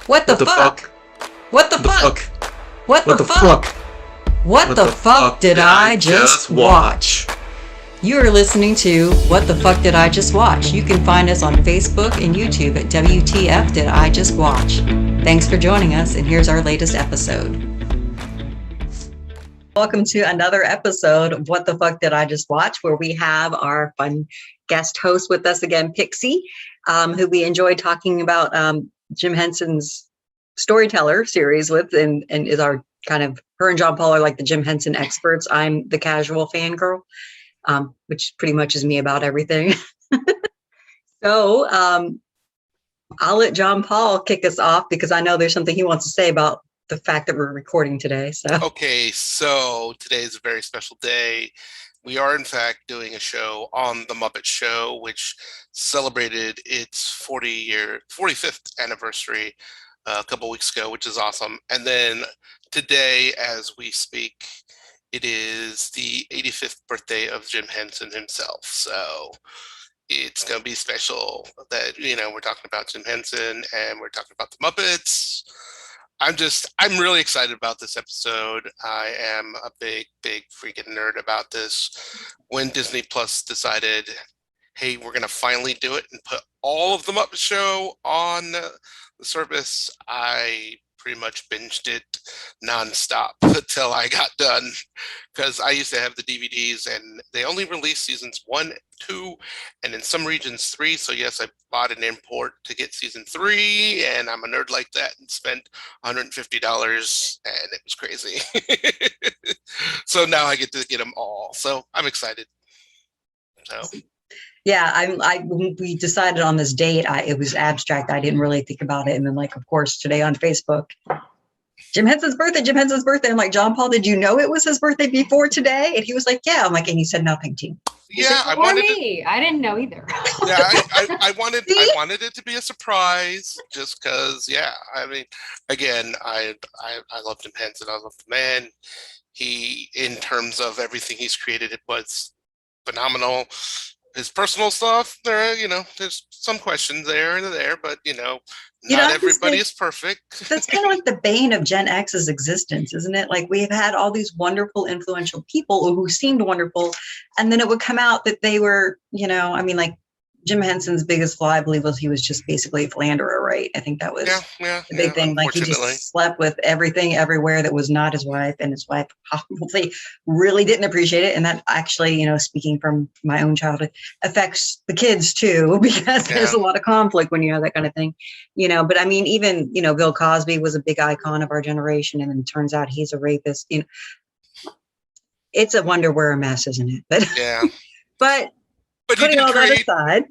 What the fuck? What the fuck? What the fuck? What the fuck did I just watch? You are listening to What the Fuck Did I Just Watch? You can find us on Facebook and YouTube at WTF Did I Just Watch? Thanks for joining us, and here's our latest episode. Welcome to another episode of What the Fuck Did I Just Watch, where we have our fun guest host with us again, Pixie, who we enjoyed talking about Jim Henson's Storyteller series with, and is our kind of, her and John Paul are like the Jim Henson experts. I'm the casual fangirl, which pretty much is me about everything. So I'll let John Paul kick us off because I know there's something he wants to say about the fact that we're recording today. Okay, so today is a very special day. We are in fact doing a show on the Muppet Show, which celebrated its 45th anniversary a couple weeks ago, which is awesome. And then today, as we speak, it is the 85th birthday of Jim Henson himself. So it's going to be special that, you know, we're talking about Jim Henson and we're talking about the Muppets. I'm really excited about this episode. I am a big freaking nerd about this. When Disney Plus decided, hey, we're going to finally do it and put all of the Muppet Show on the service, I pretty much binged it nonstop until I got done, because I used to have the DVDs and they only released seasons 1, 2, and in some regions 3. So yes, I bought an import to get season 3, and I'm a nerd like that and spent $150, and it was crazy. So now I get to get them all. So I'm excited. So. Yeah, when we decided on this date, it was abstract. I didn't really think about it. And then, like, of course, today on Facebook, Jim Henson's birthday. I'm like, John Paul, did you know it was his birthday before today? And he was like, yeah. I'm like, and he said nothing to you. Yeah, I didn't know either. Yeah, I wanted it to be a surprise, just because. Yeah, I mean, again, I love Jim Henson. I love the man. He, in terms of everything he's created, it was phenomenal. His personal stuff, there's some questions there, but not everybody is perfect. That's kind of like the bane of Gen X's existence, isn't it? Like, we've had all these wonderful, influential people who seemed wonderful, and then it would come out that they were, like Jim Henson's biggest flaw, I believe, was he was just basically a philanderer, right? I think that was the big thing. Like, he just slept with everything, everywhere that was not his wife, and his wife probably really didn't appreciate it. And that actually, speaking from my own childhood, affects the kids too, because there's a lot of conflict when you have that kind of thing, But I mean, even, Bill Cosby was a big icon of our generation, and then it turns out he's a rapist. It's a wonder we're a mess, isn't it? But yeah. but putting all that aside,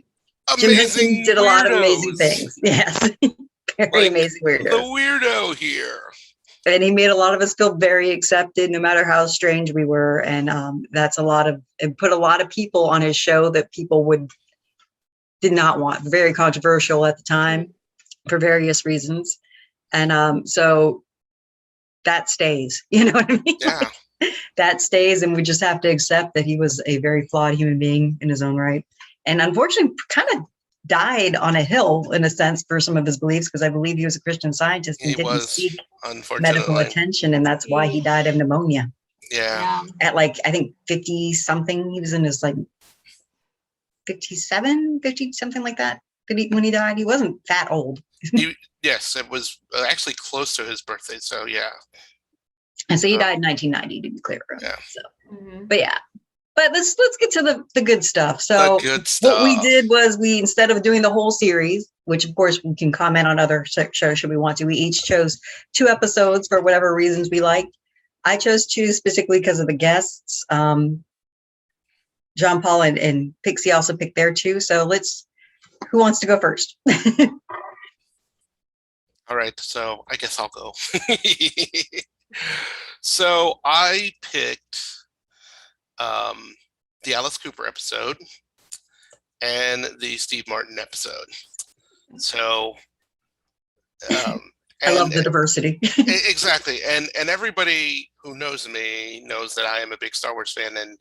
Jim Henson did a lot of amazing things. Yes. Very amazing weirdo. The weirdo here. And he made a lot of us feel very accepted, no matter how strange we were. And it put a lot of people on his show that people did not want. Very controversial at the time for various reasons. And so that stays, you know what I mean? Yeah. That stays, and we just have to accept that he was a very flawed human being in his own right. And unfortunately, kind of died on a hill, in a sense, for some of his beliefs, because I believe he was a Christian scientist and didn't seek medical attention, and that's why he died of pneumonia. Yeah. At I think 50-something. He was in his 57, 50, something like that. When he died, he wasn't that old. Yes, it was actually close to his birthday, so yeah. And so he died in 1990, to be clear. Yeah. So, But yeah. But let's get to the good stuff. So what we did was, instead of doing the whole series, which of course we can comment on other shows should we want to, we each chose 2 episodes for whatever reasons we liked. I chose 2 specifically because of the guests. John Paul and Pixie also picked their 2. So who wants to go first? All right, so I guess I'll go. So I picked the Alice Cooper episode and the Steve Martin episode. So I love the diversity. Exactly. And everybody who knows me knows that I am a big Star Wars fan, and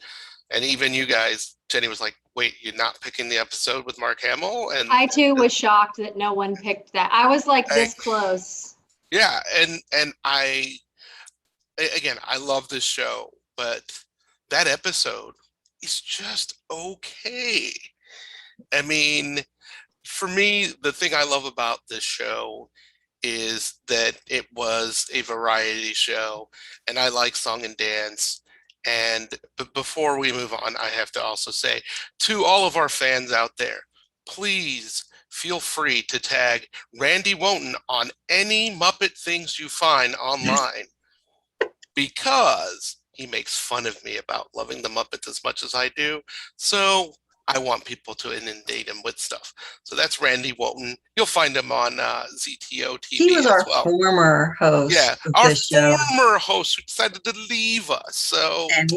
And even you guys, Jenny was like, wait, you're not picking the episode with Mark Hamill? And I too was shocked that no one picked that. I was like this close. Yeah, and I love this show, but that episode is just okay. I mean, for me, the thing I love about this show is that it was a variety show, and I like song and dance. But before we move on, I have to also say to all of our fans out there, please feel free to tag Randy Wonten on any Muppet things you find online, because he makes fun of me about loving the Muppets as much as I do. So I want people to inundate him with stuff. So that's Randy Wonten. You'll find him on ZTO TV. He was as our well. former host. Yeah, of our this show. former host who decided to leave us. So, And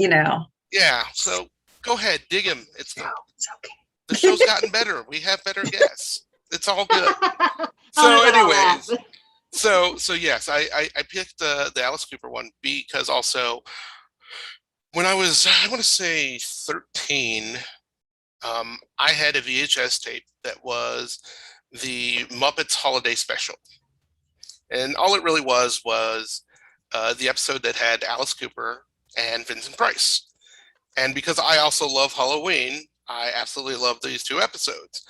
yeah. So go ahead, dig him. It's it's okay. the show's gotten better. We have better guests. It's all good. Oh, So, anyways, that. so yes, I picked the Alice Cooper one because also when I want to say 13, I had a VHS tape that was the Muppets Holiday Special. And all it really was the episode that had Alice Cooper and Vincent Price. And because I also love Halloween, I absolutely love these two episodes.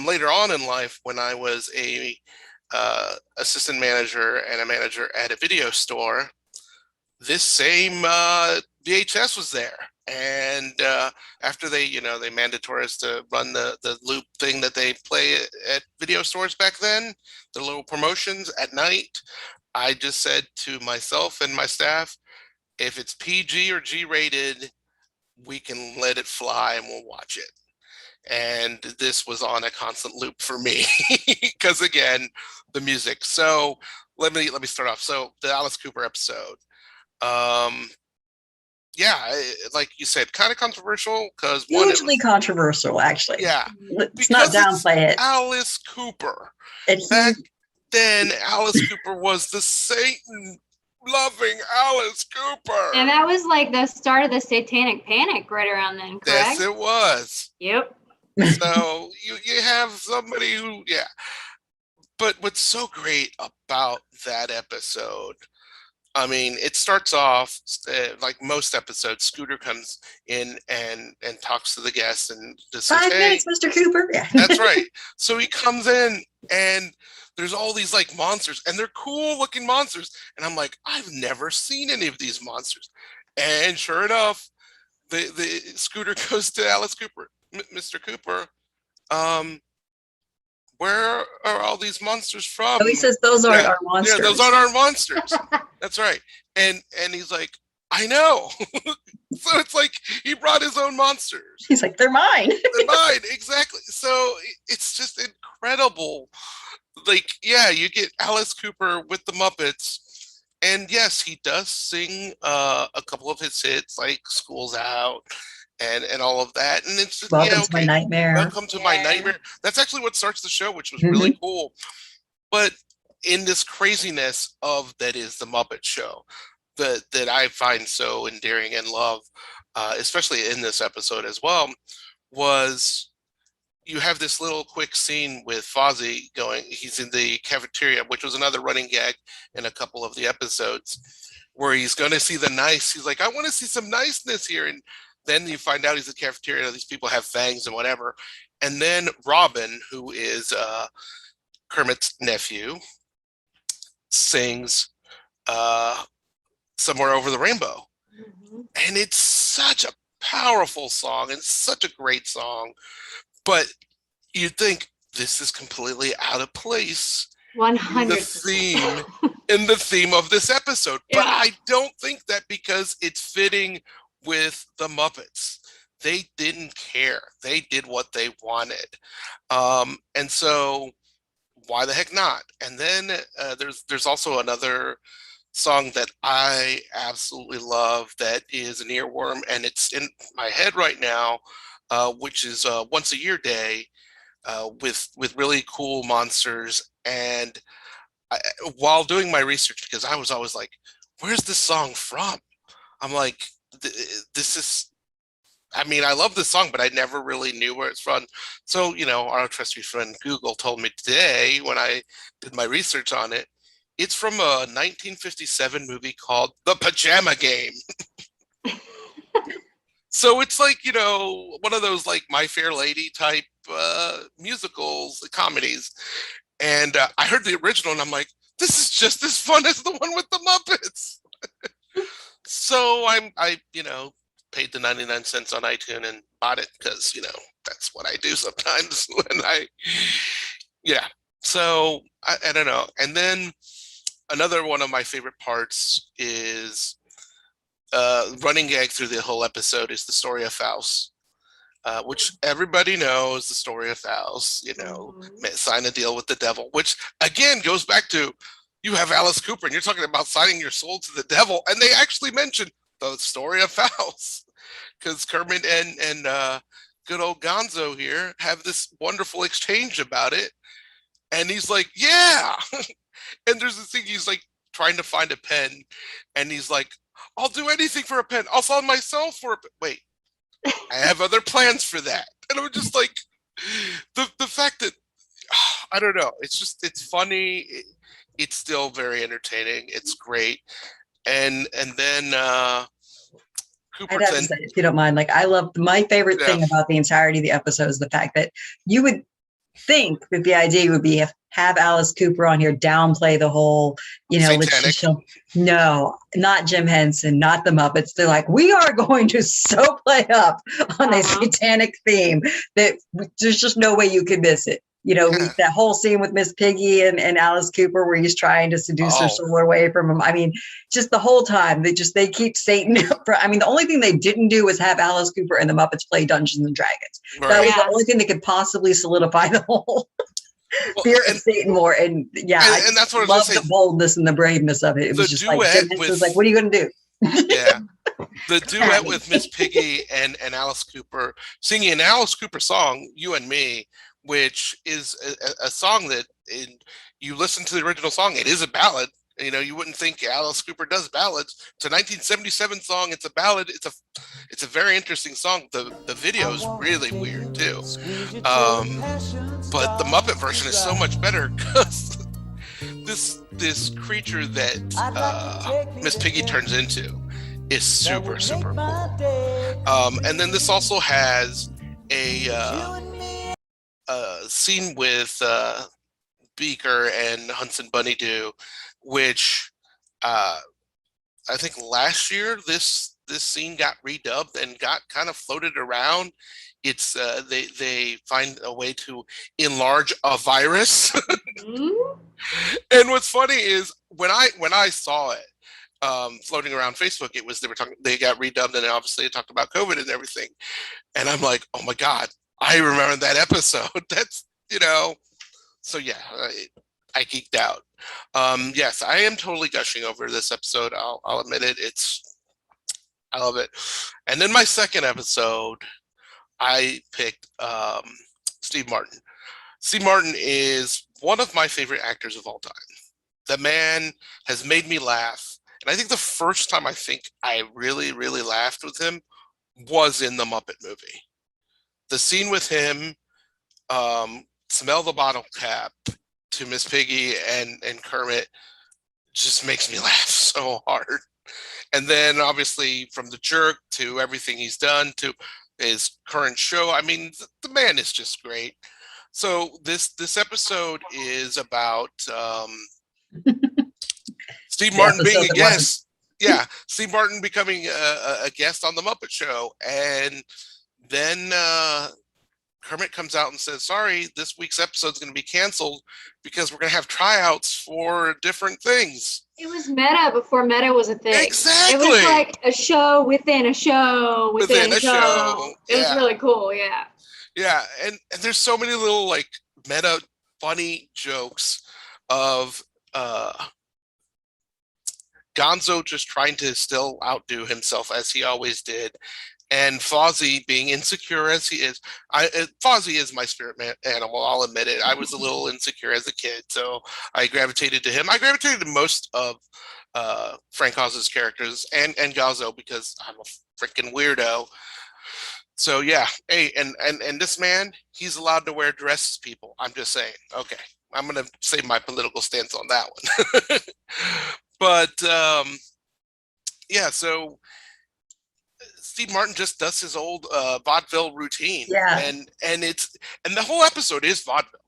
Later on in life, when I was a assistant manager and a manager at a video store, this same VHS was there. And after they mandatory us to run the loop thing that they play at video stores back then, the little promotions at night, I just said to myself and my staff, if it's PG or G rated, we can let it fly and we'll watch it. And this was on a constant loop for me because again, the music. So let me start off. So the Alice Cooper episode. Yeah, like you said, kind of controversial because Hugely controversial, actually. Yeah, let's not downplay it. Alice Cooper. And Back then, Alice Cooper was the Satan-loving Alice Cooper. And that was like the start of the Satanic Panic right around then, correct? Yes, it was. Yep. So you have somebody who, yeah. But what's so great about that episode, I mean, it starts off like most episodes. Scooter comes in and talks to the guests and just says, 5 hey, minutes, Mr. Cooper. Yeah. That's right. So he comes in and there's all these like monsters and they're cool looking monsters. And I'm like, I've never seen any of these monsters. And sure enough, the Scooter goes to Alice Cooper, Mr. Cooper, where are all these monsters from? So he says, those aren't our monsters. Yeah, those aren't our monsters. That's right. And he's like, I know. So it's like he brought his own monsters. He's like, they're mine. They're mine, exactly. So it's just incredible. Like, yeah, you get Alice Cooper with the Muppets. And yes, he does sing a couple of his hits, like School's Out and all of that. And it's just, Welcome to my nightmare. Welcome to my nightmare. That's actually what starts the show, which was really cool. But in this craziness of that is the Muppet Show that I find so endearing and love, especially in this episode as well, was you have this little quick scene with Fozzie going, he's in the cafeteria, which was another running gag in a couple of the episodes, where he's going to see the nice. He's like, I want to see some niceness here. And then you find out he's in the cafeteria. These people have fangs and whatever. And then Robin, who is Kermit's nephew, sings Somewhere Over the Rainbow. And it's such a powerful song and such a great song. But you'd think this is completely out of place 100%. in the theme of this episode. Yeah. But I don't think that, because it's fitting with the Muppets. They didn't care. They did what they wanted. And so why the heck not? And then there's also another song that I absolutely love that is an earworm, and it's in my head right now, which is Once a Year Day, with really cool monsters. And while doing my research, because I was always like, where's this song from? I'm like, this is I mean, I love this song, but I never really knew where it's from. So, our trusty friend Google told me today when I did my research on it, it's from a 1957 movie called The Pajama Game. So it's like, one of those like My Fair Lady type musicals, comedies. And I heard the original and I'm like, this is just as fun as the one with the Muppets. So I paid the 99 cents on iTunes and bought it because, that's what I do sometimes yeah. So I don't know. And then another one of my favorite parts is running gag through the whole episode is the story of Faust, which everybody knows the story of Faust, sign a deal with the devil, which again goes back to you have Alice Cooper and you're talking about signing your soul to the devil. And they actually mentioned the story of Faust because Kermit and good old Gonzo here have this wonderful exchange about it. And he's like, yeah. And there's this thing, he's like trying to find a pen and he's like, I'll do anything for a pen. I'll sell myself for a pen. Wait, I have other plans for that. And I'm just like, the fact that, I don't know, it's funny. It's still very entertaining. It's great. And then Cooper, I'd have to say, if you don't mind, like I love my favorite thing about the entirety of the episode is the fact that you would think that the idea would be have Alice Cooper on here downplay the whole, no, not Jim Henson, not the Muppets. They're like, we are going to so play up on a satanic theme that there's just no way you could miss it. That whole scene with Miss Piggy and Alice Cooper where he's trying to seduce her soul away from him. I mean, just the whole time they keep Satan. The only thing they didn't do was have Alice Cooper and the Muppets play Dungeons and Dragons. Right. That was the only thing that could possibly solidify the whole fear of Satan more. And and that's what I love, the boldness and the braveness of it. It was just like, it was like, what are you going to do? Yeah. The duet with Miss Piggy and Alice Cooper singing an Alice Cooper song, You and Me, which is a song that you listen to the original song, it is a ballad. You wouldn't think Alice Cooper does ballads. It's a 1977 song. It's a ballad. It's a very interesting song. The video is really weird too. But the Muppet version is so much better because this creature that Miss Piggy turns into is super cool. And then this also has a scene with Beaker and Hunson Bunny-Doo, which I think last year this scene got redubbed and got kind of floated around. It's they find a way to enlarge a virus. And what's funny is when I saw it floating around Facebook, they got redubbed and obviously it talked about COVID and everything. And I'm like, oh my God, I remember that episode. That's, so yeah, I geeked out. Yes, I am totally gushing over this episode. I'll admit it. I love it. And then my second episode, I picked Steve Martin. Steve Martin is one of my favorite actors of all time. The man has made me laugh. And I think the first time I really, really laughed with him was in the Muppet movie. The scene with him, smell the bottle cap to Miss Piggy and Kermit just makes me laugh so hard. And then obviously from The Jerk to everything he's done to his current show, I mean, the man is just great. So this episode is about Steve Martin being a guest. Yeah, Steve Martin becoming a guest on the Muppet Show. And then Kermit comes out and says, sorry, this week's episode is going to be canceled because we're going to have tryouts for different things. It was meta before meta was a thing. Exactly. It was like a show within a show within a show. It was really cool, yeah. Yeah, and there's so many little like meta funny jokes of Gonzo just trying to still outdo himself as he always did. And Fozzie being insecure as he is. Fozzie is my spirit animal, I'll admit it. I was a little insecure as a kid, so I gravitated to him. I gravitated to most of Frank Oz's characters and Gonzo because I'm a freaking weirdo. So yeah, hey, and this man, he's allowed to wear dresses, people. I'm just saying. Okay, I'm gonna say my political stance on that one. But yeah, so Steve Martin just does his old vaudeville routine, and the whole episode is vaudeville.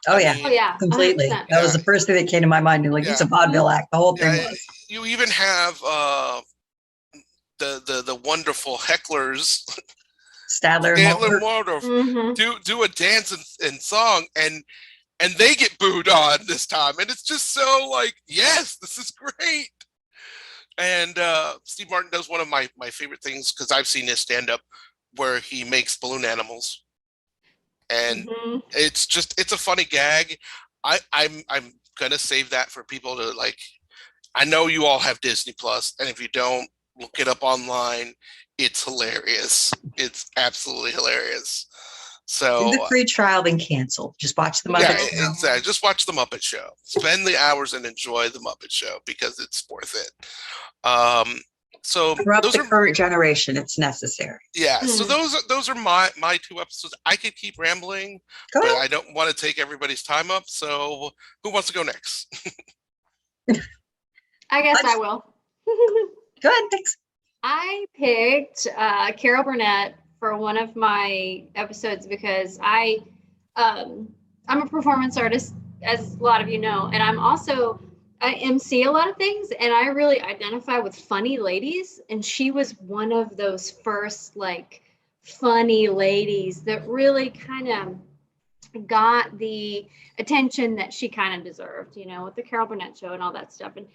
Oh yeah, completely. 100%. That was the first thing that came to my mind. Like, it's a vaudeville act. The whole thing was. You even have the wonderful hecklers, Statler and Waldorf, do a dance and song, and they get booed on this time, and it's just so like, yes, this is great. And Steve Martin does one of my favorite things, because I've seen his stand-up where he makes balloon animals, and it's a funny gag. I'm gonna save that for people to like. I know you all have Disney Plus, and if you don't, look it up online. It's hilarious. It's absolutely hilarious. So do the free trial, then cancel. Just watch the Muppet Show. Exactly. Just watch the Muppet Show. Spend the hours and enjoy the Muppet Show, because it's worth it. So those are the current generation. It's necessary. Yeah. So those are my two episodes. I could keep rambling, but I don't want to take everybody's time up. So who wants to go next? I guess I will. Go ahead, thanks. I picked Carol Burnett for one of my episodes because I'm a performance artist, as a lot of you know, and I MC a lot of things, and I really identify with funny ladies, and she was one of those first like funny ladies that really kind of got the attention that she kind of deserved, with the Carol Burnett Show and all that stuff. And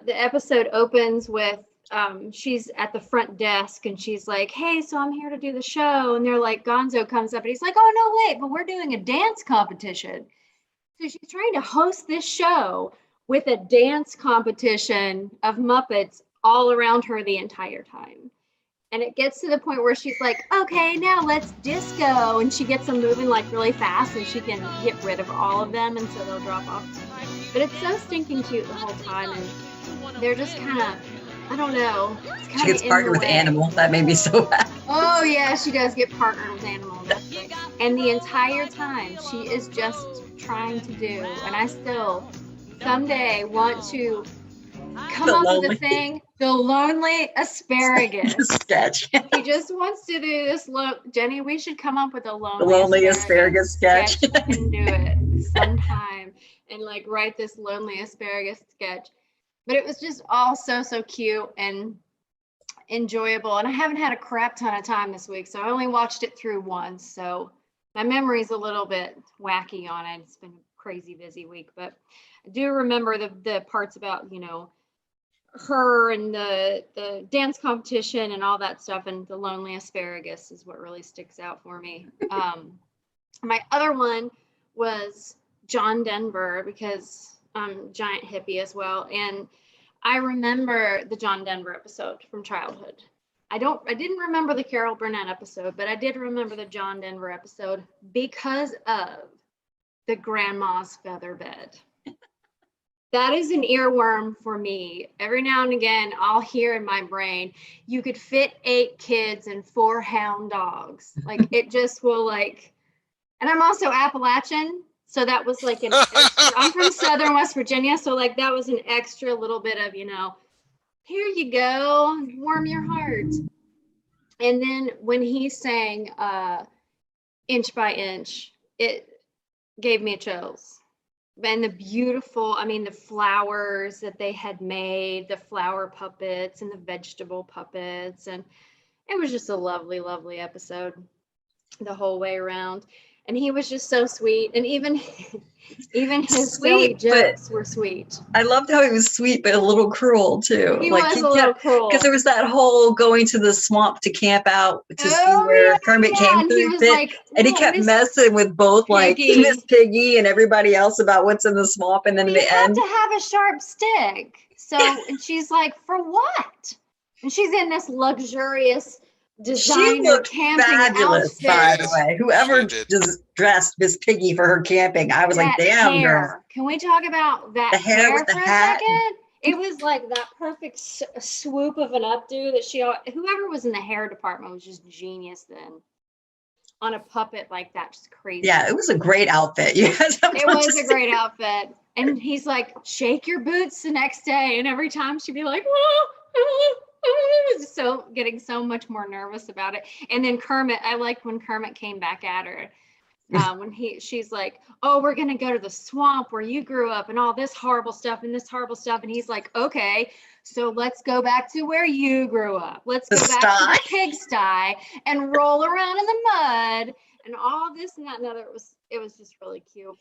the episode opens with she's at the front desk, and she's like, hey, so I'm here to do the show. And they're like, Gonzo comes up and he's like, oh, no, wait, but we're doing a dance competition. So she's trying to host this show with a dance competition of Muppets all around her the entire time. And it gets to the point where she's like, okay, now let's disco. And she gets them moving like really fast, and she can get rid of all of them, and so they'll drop off. But it's so stinking cute the whole time, and they're just kind of, I don't know. She gets partnered with Animal. That made me so happy. Oh yeah, she does get partnered with Animal. Definitely. And the entire time, she is just trying to do, and I still someday want to come up with a thing, the lonely asparagus sketch. He just wants to do this. Jenny, we should come up with a lonely asparagus sketch. We can do it sometime and like write this lonely asparagus sketch. But it was just all so cute and enjoyable. And I haven't had a crap ton of time this week, so I only watched it through once. So my memory's a little bit wacky on it. It's been a crazy busy week, but I do remember the parts about, her and the dance competition and all that stuff, and the lonely asparagus is what really sticks out for me. My other one was John Denver, because I'm a giant hippie as well, and I remember the John Denver episode from childhood. I didn't remember the Carol Burnett episode, but I did remember the John Denver episode because of the grandma's feather bed. That is an earworm for me. Every now and again, I'll hear in my brain, you could fit 8 kids and 4 hound dogs. Like, it just will like, and I'm also Appalachian. So that was like an extra, I'm from Southern West Virginia. So like, that was an extra little bit of, here you go, warm your heart. And then when he sang Inch by Inch, it gave me chills. And the beautiful, the flowers that they had made, the flower puppets and the vegetable puppets. And it was just a lovely, lovely episode the whole way around. And he was just so sweet. And even his silly jokes were sweet. I loved how he was sweet, but a little cruel too. He was a little cruel. Because there was that whole going to the swamp to camp out to see where Kermit came through it. Like, and he kept messing with both Piggy. Like Miss Piggy and everybody else about what's in the swamp. And then in the end, to have a sharp stick. So, and she's like, for what? And she's in this luxurious designer camping fabulous outfit. By the way, whoever just dressed Miss Piggy for her camping, I was like, damn, hair. Girl. Can we talk about that the hair with for the hat? A second? It was like that perfect swoop of an updo that whoever was in the hair department was just genius then. On a puppet like that, just crazy. Yeah, it was a great outfit. You guys have it was a great outfit. And he's like, shake your boots the next day. And every time she'd be like, so getting so much more nervous about it. And then Kermit, I liked when Kermit came back at her. When she's like, oh, we're gonna go to the swamp where you grew up and all this horrible stuff and this horrible stuff. And he's like, okay, so let's go back to where you grew up. Let's go back to the pigsty and roll around in the mud and all this and that and other. It was just really cute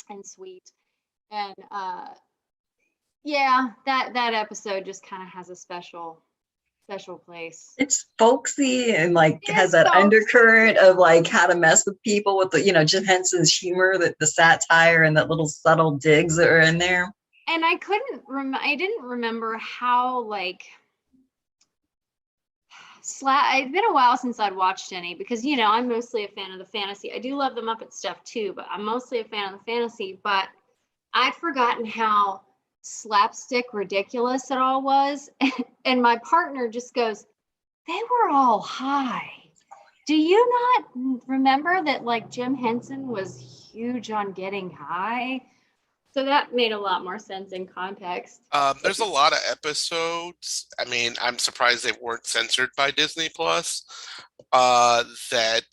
and sweet. And yeah, that episode just kind of has a special place. It's folksy and like has that undercurrent of like how to mess with people with the, Jim Henson's humor, the satire and that little subtle digs that are in there. And I didn't remember how like it's been a while since I'd watched any because I'm mostly a fan of the fantasy. I do love the Muppet stuff too, but I'm mostly a fan of the fantasy. But I'd forgotten how slapstick ridiculous it all was. And my partner just goes, they were all high. Do you not remember that like Jim Henson was huge on getting high? So that made a lot more sense in context. There's a lot of episodes. I mean, I'm surprised they weren't censored by Disney Plus. That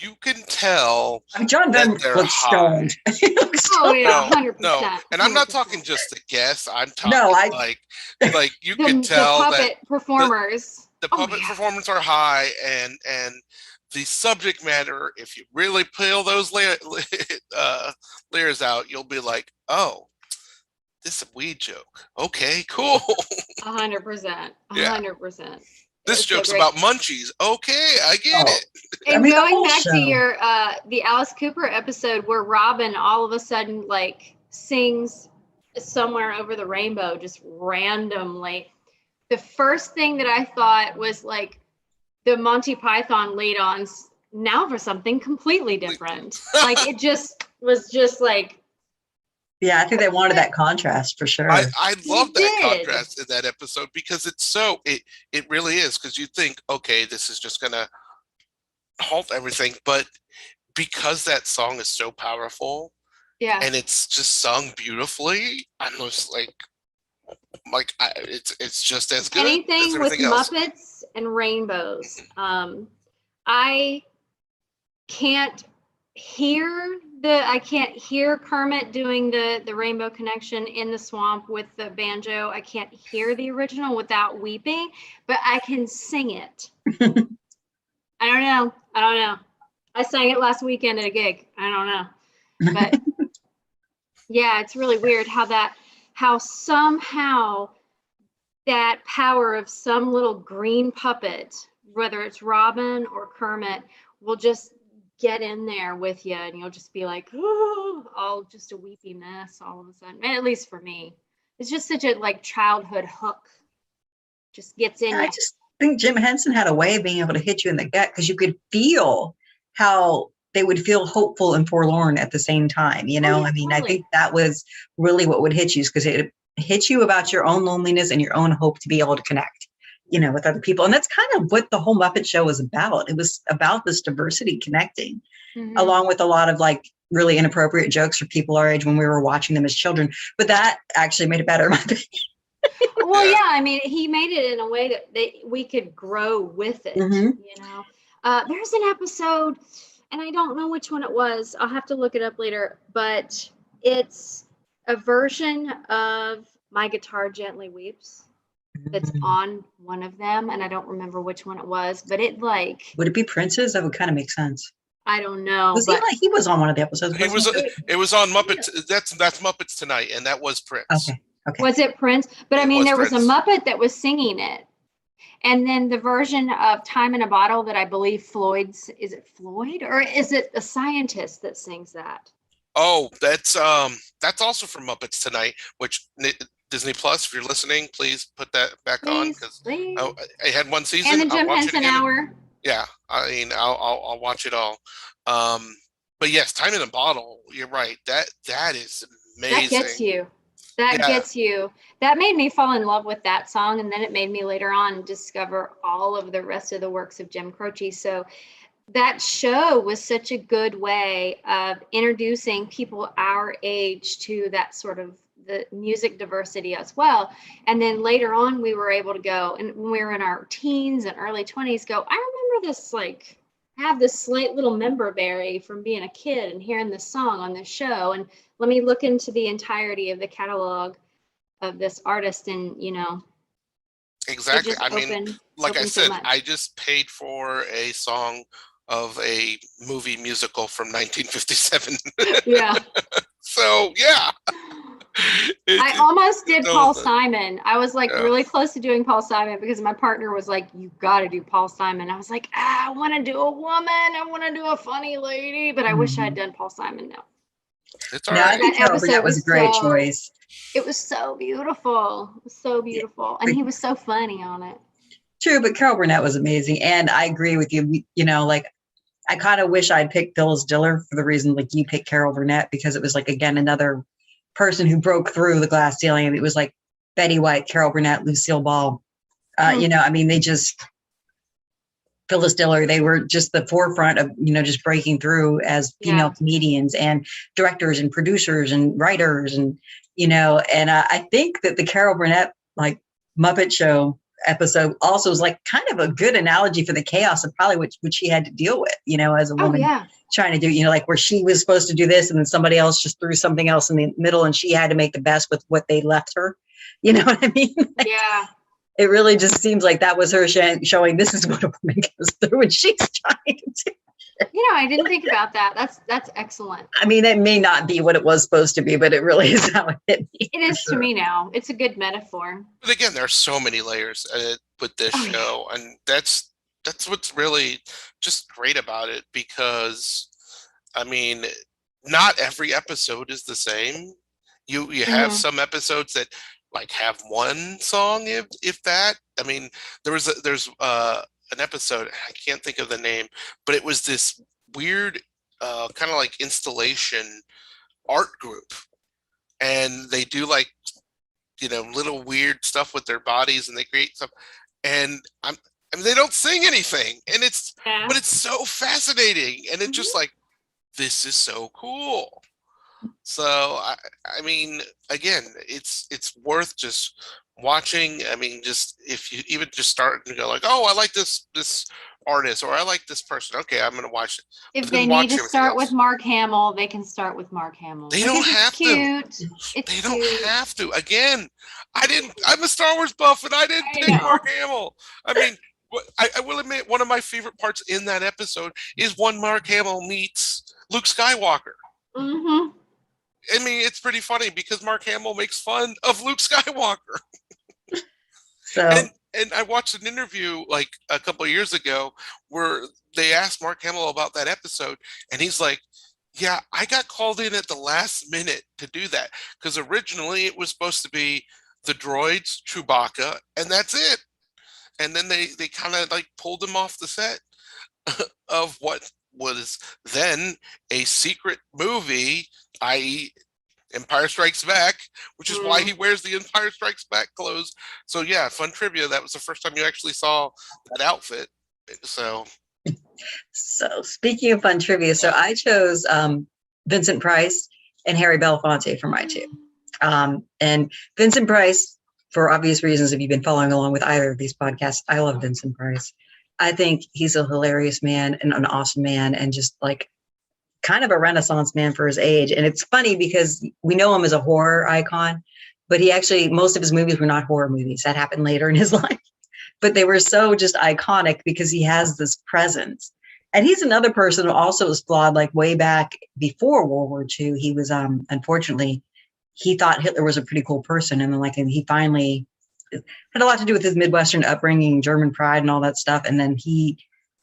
you can tell. John Dunn looks stoned. Oh yeah, 100%. No, and I'm not talking just the guests. I'm talking like you can tell the puppet performers. The puppet performers are high, and the subject matter. If you really peel those layers out, you'll be like, oh, this is a weed joke. Okay, cool. 100%. 100%. This joke's about munchies. Okay, I get it. And going back to your the Alice Cooper episode where Robin all of a sudden like sings Somewhere Over the Rainbow just randomly. The first thing that I thought was like the Monty Python lead-ons now for something completely different. Like it just was just like. Yeah, I think they wanted that contrast for sure. I love that contrast in that episode because it's so it really is, because you think, okay, this is just gonna halt everything, but because that song is so powerful, and it's just sung beautifully, I'm just like it's just as good. Anything with else. Muppets and rainbows, I can't hear Kermit doing the Rainbow Connection in the swamp with the banjo. I can't hear the original without weeping, but I can sing it. I don't know. I sang it last weekend at a gig. I don't know. But yeah, it's really weird how somehow that power of some little green puppet, whether it's Robin or Kermit, will just get in there with you and you'll just be like, oh, all just a weepy mess all of a sudden. At least for me. It's just such a like childhood hook. Just gets in. I just think Jim Henson had a way of being able to hit you in the gut because you could feel how they would feel hopeful and forlorn at the same time. I mean, totally. I think that was really what would hit you, because it hit you about your own loneliness and your own hope to be able to connect, with other people. And that's kind of what the whole Muppet Show was about. It was about this diversity connecting, along with a lot of like really inappropriate jokes for people our age when we were watching them as children. But that actually made it better, in my opinion. Well, yeah, I mean, he made it in a way that we could grow with it, There's an episode, and I don't know which one it was. I'll have to look it up later, but it's a version of My Guitar Gently Weeps that's on one of them, and I don't remember which one it was, but it like. Would it be Prince's? That would kind of make sense. I don't know. He was on one of the episodes? It was on Muppets. That's Muppets Tonight, and that was Prince. Okay. Was it Prince? But I mean, there was a Muppet that was singing it. And then the version of Time in a Bottle that I believe is it Floyd? Or is it a scientist that sings that? Oh, that's also from Muppets Tonight, which Disney Plus, if you're listening, please put that back on, because I had one season. And the Jim Henson Hour. Yeah, I mean, I'll watch it all. But yes, Time in a Bottle, you're right. That is amazing. That gets you. That gets you. That made me fall in love with that song, and then it made me later on discover all of the rest of the works of Jim Croce. So that show was such a good way of introducing people our age to that sort of the music diversity as well. And then later on, we were able to go, and when we were in our teens and early 20s, go, I remember this, like, have this slight little member berry from being a kid and hearing this song on this show. And let me look into the entirety of the catalog of this artist. And, you know, exactly. I mean, like I said, I just paid for a song of a movie musical from 1957. Yeah. So, yeah. I almost did Paul Simon. I was like really close to doing Paul Simon because my partner was like, you got to do Paul Simon. I was like, I want to do a woman. I want to do a funny lady, but I wish I'd done Paul Simon now. It's all right. That was a great choice. It was so beautiful. It was so beautiful. And he was so funny on it. True, but Carol Burnett was amazing. And I agree with you. You know, like, I kind of wish I'd picked Phyllis Diller for the reason like you picked Carol Burnett, because it was like, again, another person who broke through the glass ceiling. And it was like Betty White, Carol Burnett, Lucille Ball. You know, I mean, Phyllis Diller, they were just the forefront of, you know, just breaking through as female comedians and directors and producers and writers and, you know, and I think that the Carol Burnett, like, Muppet Show episode also is like kind of a good analogy for the chaos of probably what she had to deal with, you know, as a woman trying to do, you know, like where she was supposed to do this and then somebody else just threw something else in the middle and she had to make the best with what they left her. You know what I mean? Like, yeah. It really just seems like that was her showing this is what a woman goes through and she's trying to. You know, I didn't think about that. That's excellent. I mean, it may not be what it was supposed to be, but it really is how it hit me. It is to me now. It's a good metaphor. But again, there are so many layers with this show, and that's what's really just great about it. Because, I mean, not every episode is the same. You have some episodes that like have one song, if that. I mean, there's an episode, I can't think of the name, but it was this weird kind of like installation art group, and they do like, you know, little weird stuff with their bodies and they create stuff, and I mean, they don't sing anything, and but it's so fascinating, and it's just like, this is so cool. So I mean, again, it's worth just watching. I mean, just if you even just start and go like, oh, I like this artist, or I like this person, okay, I'm gonna watch it. If they need to start with Mark Hamill, they can start with Mark Hamill. They don't have to. They don't have to. Again, I'm a Star Wars buff, and I didn't pick Mark Hamill. I mean, I will admit, one of my favorite parts in that episode is when Mark Hamill meets Luke Skywalker. Mm-hmm. I mean, it's pretty funny because Mark Hamill makes fun of Luke Skywalker. And I watched an interview like a couple of years ago where they asked Mark Hamill about that episode, and he's like, yeah, I got called in at the last minute to do that because originally it was supposed to be the droids, Chewbacca, and that's it. And then they kind of like pulled him off the set of what was then a secret movie, i.e. Empire Strikes Back, which is why he wears the Empire Strikes Back clothes. So yeah, fun trivia. That was the first time you actually saw that outfit. So speaking of fun trivia, so I chose Vincent Price and Harry Belafonte for my two. And Vincent Price, for obvious reasons, if you've been following along with either of these podcasts, I love Vincent Price. I think he's a hilarious man and an awesome man, and just like kind of a Renaissance man for his age. And it's funny because we know him as a horror icon, but most of his movies were not horror movies. That happened later in his life, but they were so just iconic because he has this presence. And he's another person who also was flawed, like way back before World War II. He was, unfortunately, he thought Hitler was a pretty cool person. And then he finally had a lot to do with his Midwestern upbringing, German pride and all that stuff. And then he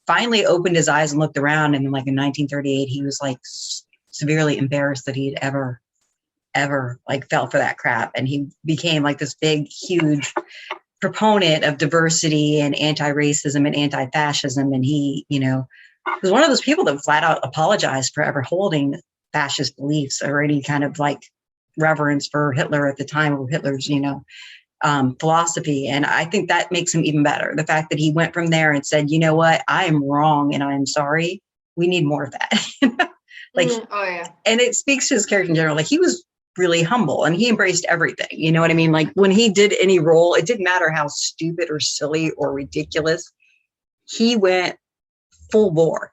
finally opened his eyes and looked around. And then like in 1938, he was like severely embarrassed that he'd ever like fell for that crap. And he became like this big, huge proponent of diversity and anti-racism and anti-fascism. And he, was one of those people that flat out apologized for ever holding fascist beliefs or any kind of like reverence for Hitler at the time, or Hitler's, philosophy. And I think that makes him even better. The fact that he went from there and said, you know what, I am wrong and I'm sorry. We need more of that. Like, oh yeah. And it speaks to his character in general. Like, he was really humble and he embraced everything. You know what I mean? Like, when he did any role, it didn't matter how stupid or silly or ridiculous. He went full bore,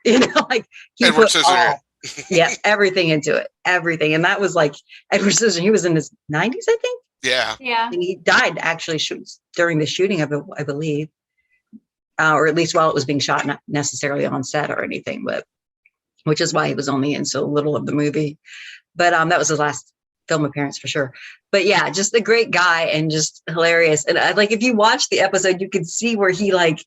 like he Edward put all, Scissorhands. everything into it, everything. And that was like Edward Scissorhands. He was in his 90s, I think. Yeah. And he died actually during the shooting of it, I believe, or at least while it was being shot, not necessarily on set or anything, but which is why he was only in so little of the movie. But that was his last film appearance for sure. But yeah, just a great guy and just hilarious. And like, if you watch the episode, you can see where he like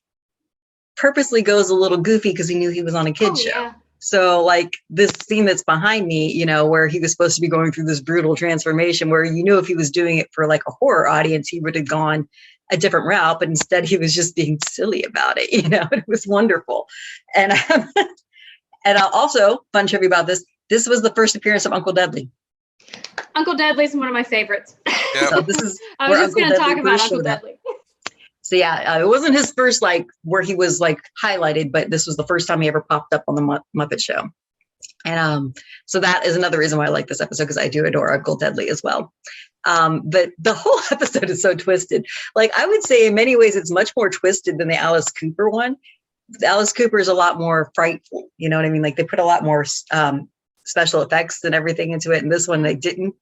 purposely goes a little goofy because he knew he was on a kid's show. Yeah. So like this scene that's behind me, where he was supposed to be going through this brutal transformation, where if he was doing it for like a horror audience, he would have gone a different route, but instead he was just being silly about it. It was wonderful. And and also, fun trivia about this was the first appearance of Uncle Dudley. Uncle Dudley's one of my favorites. Yeah. So this is I was just going to talk about first Uncle showed up. Dudley. So yeah, it wasn't his first like where he was like highlighted, but this was the first time he ever popped up on the Muppet Show. And so that is another reason why I like this episode, because I do adore Uncle Dudley as well. But the whole episode is so twisted. Like, I would say in many ways it's much more twisted than the Alice Cooper one. The Alice Cooper is a lot more frightful. You know what I mean? Like, they put a lot more special effects and everything into it, and this one they didn't.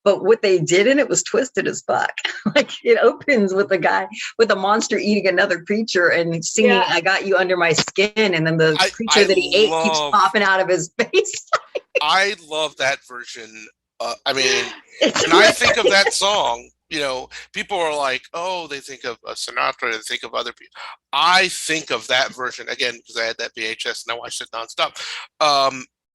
But what they did in it was twisted as fuck. Like, it opens with a guy with a monster eating another creature and singing "I Got You Under My Skin," and then the creature that he ate keeps popping out of his face. I love that version. I mean, when I think of that song, people are like, oh, they think of Sinatra, they think of other people. I think of that version again because I had that VHS and I watched it nonstop.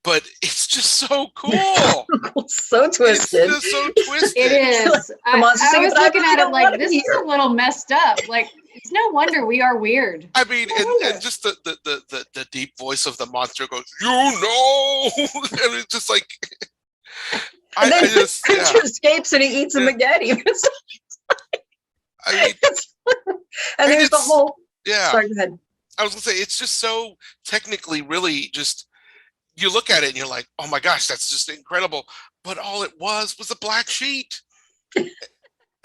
But it's just so cool. So twisted. It's just so twisted. It is. I was looking at it like, this is a little messed up. Like, it's no wonder we are weird. I mean, and just the deep voice of the monster goes, and it's just like, and then the creature escapes and he eats him again. I mean, and there's the whole. Yeah. Sorry, go ahead. I was gonna say, it's just so technically really just. You look at it and you're like, oh my gosh, that's just incredible. But all it was a black sheet. I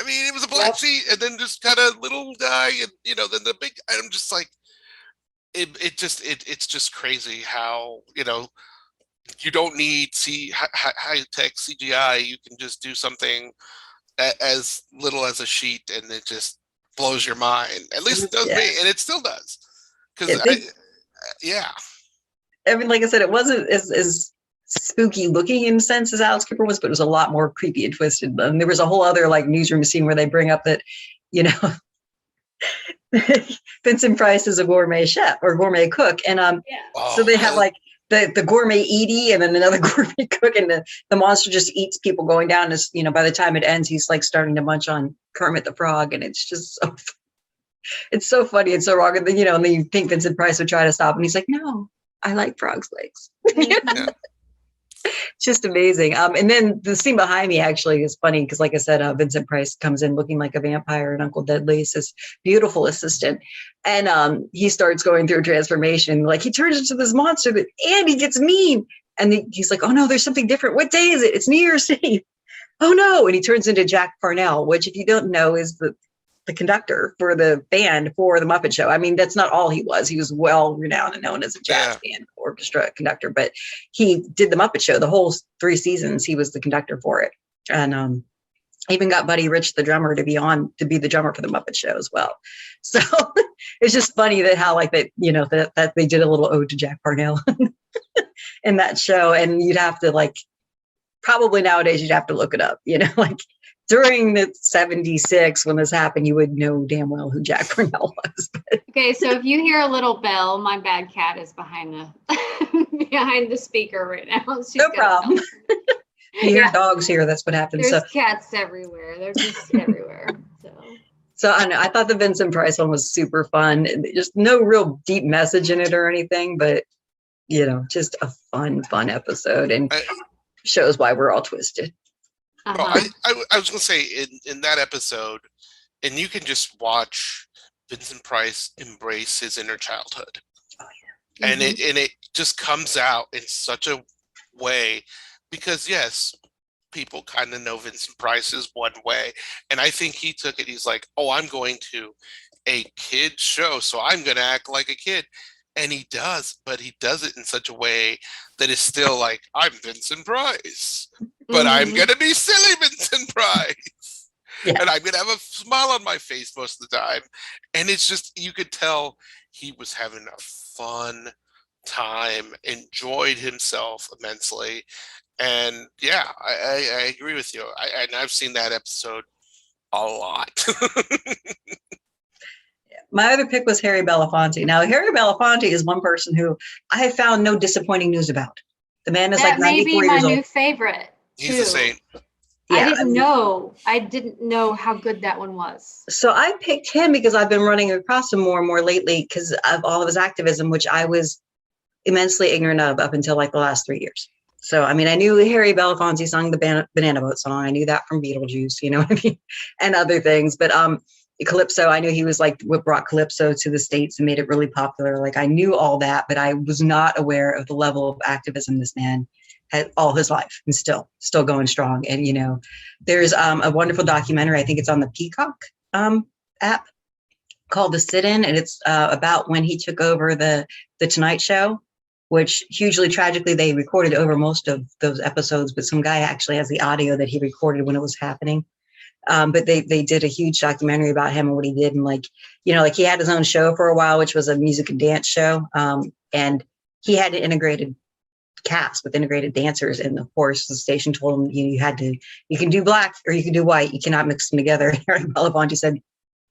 mean, it was a black sheet and then just kind of little guy and, then the big, I'm just like, it's just crazy how, you don't need high-tech CGI. You can just do something as little as a sheet and it just blows your mind. At least it does me, and it still does. Because, I mean, like I said, it wasn't as spooky looking in a sense as Alice Cooper was, but it was a lot more creepy and twisted. And there was a whole other like newsroom scene where they bring up that, Vincent Price is a gourmet chef or gourmet cook. And so they have like the gourmet Edie and then another gourmet cook, and the monster just eats people going down as, by the time it ends, he's like starting to munch on Kermit the Frog. And it's just so, it's so funny and so wrong. And then, and then you think Vincent Price would try to stop, and he's like, no. I like frog's legs. It's just amazing. And then the scene behind me actually is funny because, like I said, Vincent Price comes in looking like a vampire, and Uncle Dudley's his beautiful assistant. And he starts going through a transformation. Like, he turns into this monster, and he gets mean. And he's like, oh no, there's something different. What day is it? It's New Year's Eve. Oh no. And he turns into Jack Parnell, which, if you don't know, is the conductor for the band for the Muppet Show. I mean, that's not all he was. He was well renowned and known as a jazz band orchestra conductor, but he did the Muppet Show the whole 3 seasons. He was the conductor for it. And even got Buddy Rich, the drummer, to be the drummer for the Muppet Show as well. So it's just funny that how like that, that they did a little ode to Jack Parnell in that show. And you'd have to like, probably nowadays you'd have to look it up, like, during the 76, when this happened, you would know damn well who Jack Parnell was. Okay, so if you hear a little bell, my bad cat is behind the speaker right now. No problem. You hear dogs here, that's what happens. There's cats everywhere. They're just everywhere. So I know, I thought the Vincent Price one was super fun. Just no real deep message in it or anything, but just a fun episode, and shows why we're all twisted. Well, I was going to say in that episode, and you can just watch Vincent Price embrace his inner childhood. Oh, yeah. And it just comes out in such a way because, yes, people kind of know Vincent Price is one way. And I think he took it. He's like, oh, I'm going to a kid show, so I'm going to act like a kid. And he does, but he does it in such a way that is still like, I'm Vincent Price, but I'm going to be silly Vincent Price. Yeah. And I'm going to have a smile on my face most of the time. And it's just, you could tell he was having a fun time, enjoyed himself immensely. And yeah, I agree with you. And I've seen that episode a lot. My other pick was Harry Belafonte. Now, Harry Belafonte is one person who I have found no disappointing news about. The man is like 94 years old. That may be my new favorite. He's the same. Yeah, I didn't know how good that one was. So I picked him because I've been running across him more and more lately because of all of his activism, which I was immensely ignorant of up until like the last 3 years. So, I mean, I knew Harry Belafonte sung the Banana Boat song. I knew that from Beetlejuice, you know what I mean? And other things. But Calypso, I knew he was like what brought Calypso to the States and made it really popular. Like I knew all that, but I was not aware of the level of activism this man had all his life and still going strong. And, you know, there's a wonderful documentary. I think it's on the Peacock app called The Sit-In. And it's about when he took over the Tonight Show, which hugely tragically, they recorded over most of those episodes, but some guy actually has the audio that he recorded when it was happening. But they did a huge documentary about him and what he did. And like, you know, like he had his own show for a while, which was a music and dance show. And he had an integrated cast with integrated dancers. And of course, the station told him, you can do black or you can do white. You cannot mix them together. And Harry Belafonte said,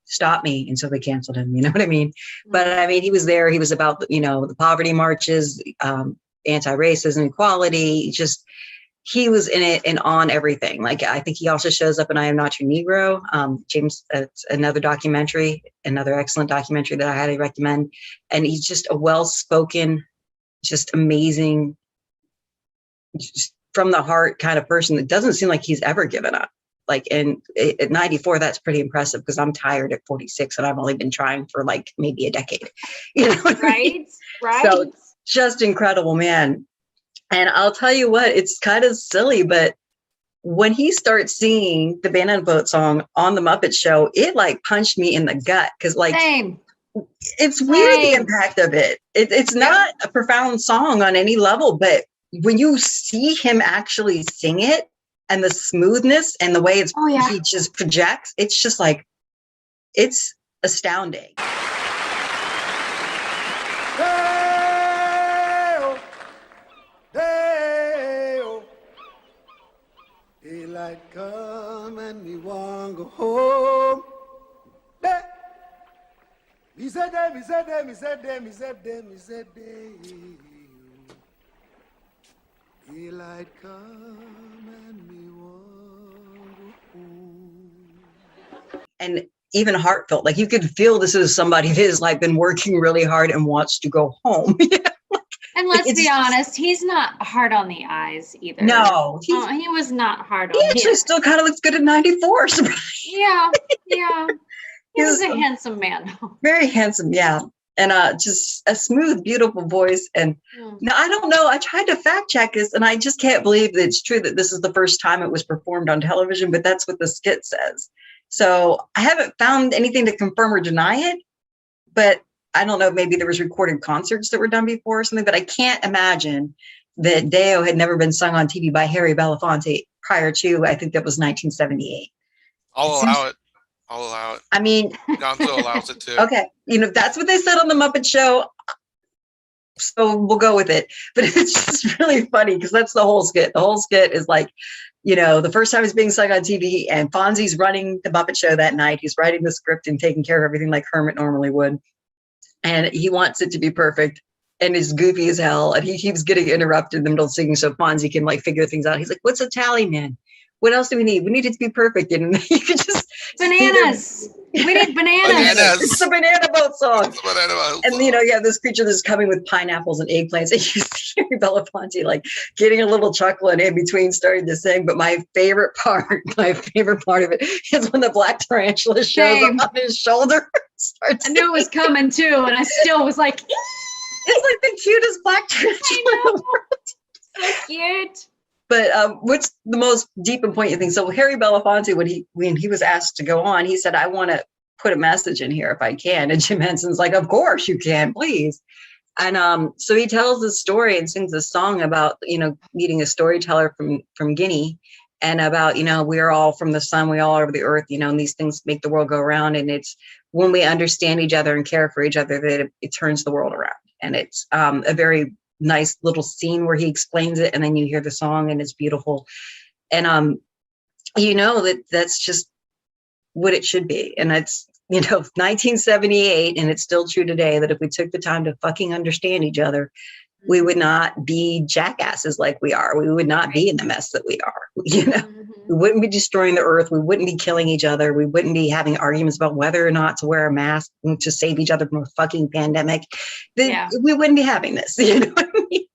stop me. And so they canceled him. You know what I mean? But I mean, he was there. He was about, you know, the poverty marches, anti-racism, equality, just, he was in it and on everything. Like, I think he also shows up in I Am Not Your Negro. James, it's another documentary, another excellent documentary that I highly recommend. And he's just a well-spoken, just amazing, just from the heart kind of person that doesn't seem like he's ever given up. Like, and at 94, that's pretty impressive because I'm tired at 46 and I've only been trying for like maybe a decade. You know what I mean? Right. So just incredible, man. And I'll tell you what, it's kind of silly, but when he starts singing the Banana Boat song on the Muppet Show, it like punched me in the gut because like it's weird the impact of it. It's not a profound song on any level, but when you see him actually sing it and the smoothness and the way he just projects, it's just like, it's astounding. Daylight come and me want go home. Me said day. Daylight come and me want go home. And even heartfelt, like you could feel this is somebody that has like been working really hard and wants to go home. And let's be honest, he's not hard on the eyes either. No, he was not hard on. He actually still kind of looks good at 94. Yeah. He was a handsome man. Very handsome, yeah. And just a smooth, beautiful voice. And now I don't know. I tried to fact check this, and I just can't believe that it's true that this is the first time it was performed on television. But that's what the skit says. So I haven't found anything to confirm or deny it. But I don't know, maybe there was recorded concerts that were done before or something, but I can't imagine that Deo had never been sung on TV by Harry Belafonte prior to, I think that was 1978. I'll allow it. I mean, Gonzo allows it too. Okay. You know, that's what they said on the Muppet Show. So we'll go with it. But it's just really funny because that's the whole skit. The whole skit is like, you know, the first time it's being sung on TV and Fonzie's running the Muppet Show that night. He's writing the script and taking care of everything like Kermit normally would. And he wants it to be perfect and it's goofy as hell. And he keeps getting interrupted in the middle of singing so Fonzie can like figure things out. He's like, what's a tally, man? What else do we need? We need it to be perfect. And you could just bananas. We need bananas. It's the Banana Boat song. It's the Banana Boat and song. you know, you have this creature that's coming with pineapples and eggplants. And you see Harry Belafonte like getting a little chuckle in between starting to sing. But my favorite part of it is when the black tarantula shows Same. up on his shoulder. I knew it was coming too, and I still was like, It's like the cutest black tarantula in the world. so cute. But what's the most deep and poignant thing? So Harry Belafonte, when he was asked to go on, he said, "I want to put a message in here if I can." And Jim Henson's like, "Of course you can, please." And so he tells this story and sings a song about, meeting a storyteller from Guinea, and about, we are all from the sun, we all are of the earth, and these things make the world go around. And it's when we understand each other and care for each other that it turns the world around. And it's a very nice little scene where he explains it, and then you hear the song, and it's beautiful. And that's just what it should be. And it's 1978, and it's still true today, that if we took the time to fucking understand each other, we would not be jackasses like we are. We would not be in the mess that we are. We wouldn't be destroying the earth. We wouldn't be killing each other. We wouldn't be having arguments about whether or not to wear a mask to save each other from a fucking pandemic. We wouldn't be having this. What I mean?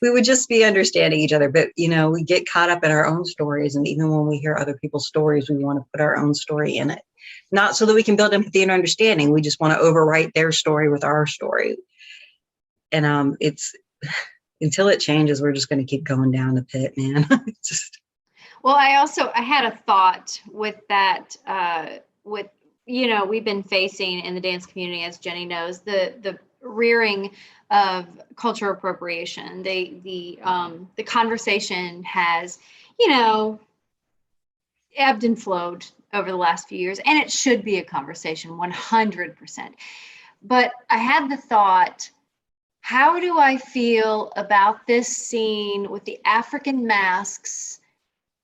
We would just be understanding each other. But, we get caught up in our own stories. And even when we hear other people's stories, we want to put our own story in it. Not so that we can build empathy and understanding. We just want to overwrite their story with our story. And it's until it changes, we're just going to keep going down the pit, man. Well, I had a thought with that, we've been facing in the dance community, as Jenny knows, the rearing of cultural appropriation. The conversation has, ebbed and flowed over the last few years, and it should be a conversation 100%. But I had the thought, how do I feel about this scene with the African masks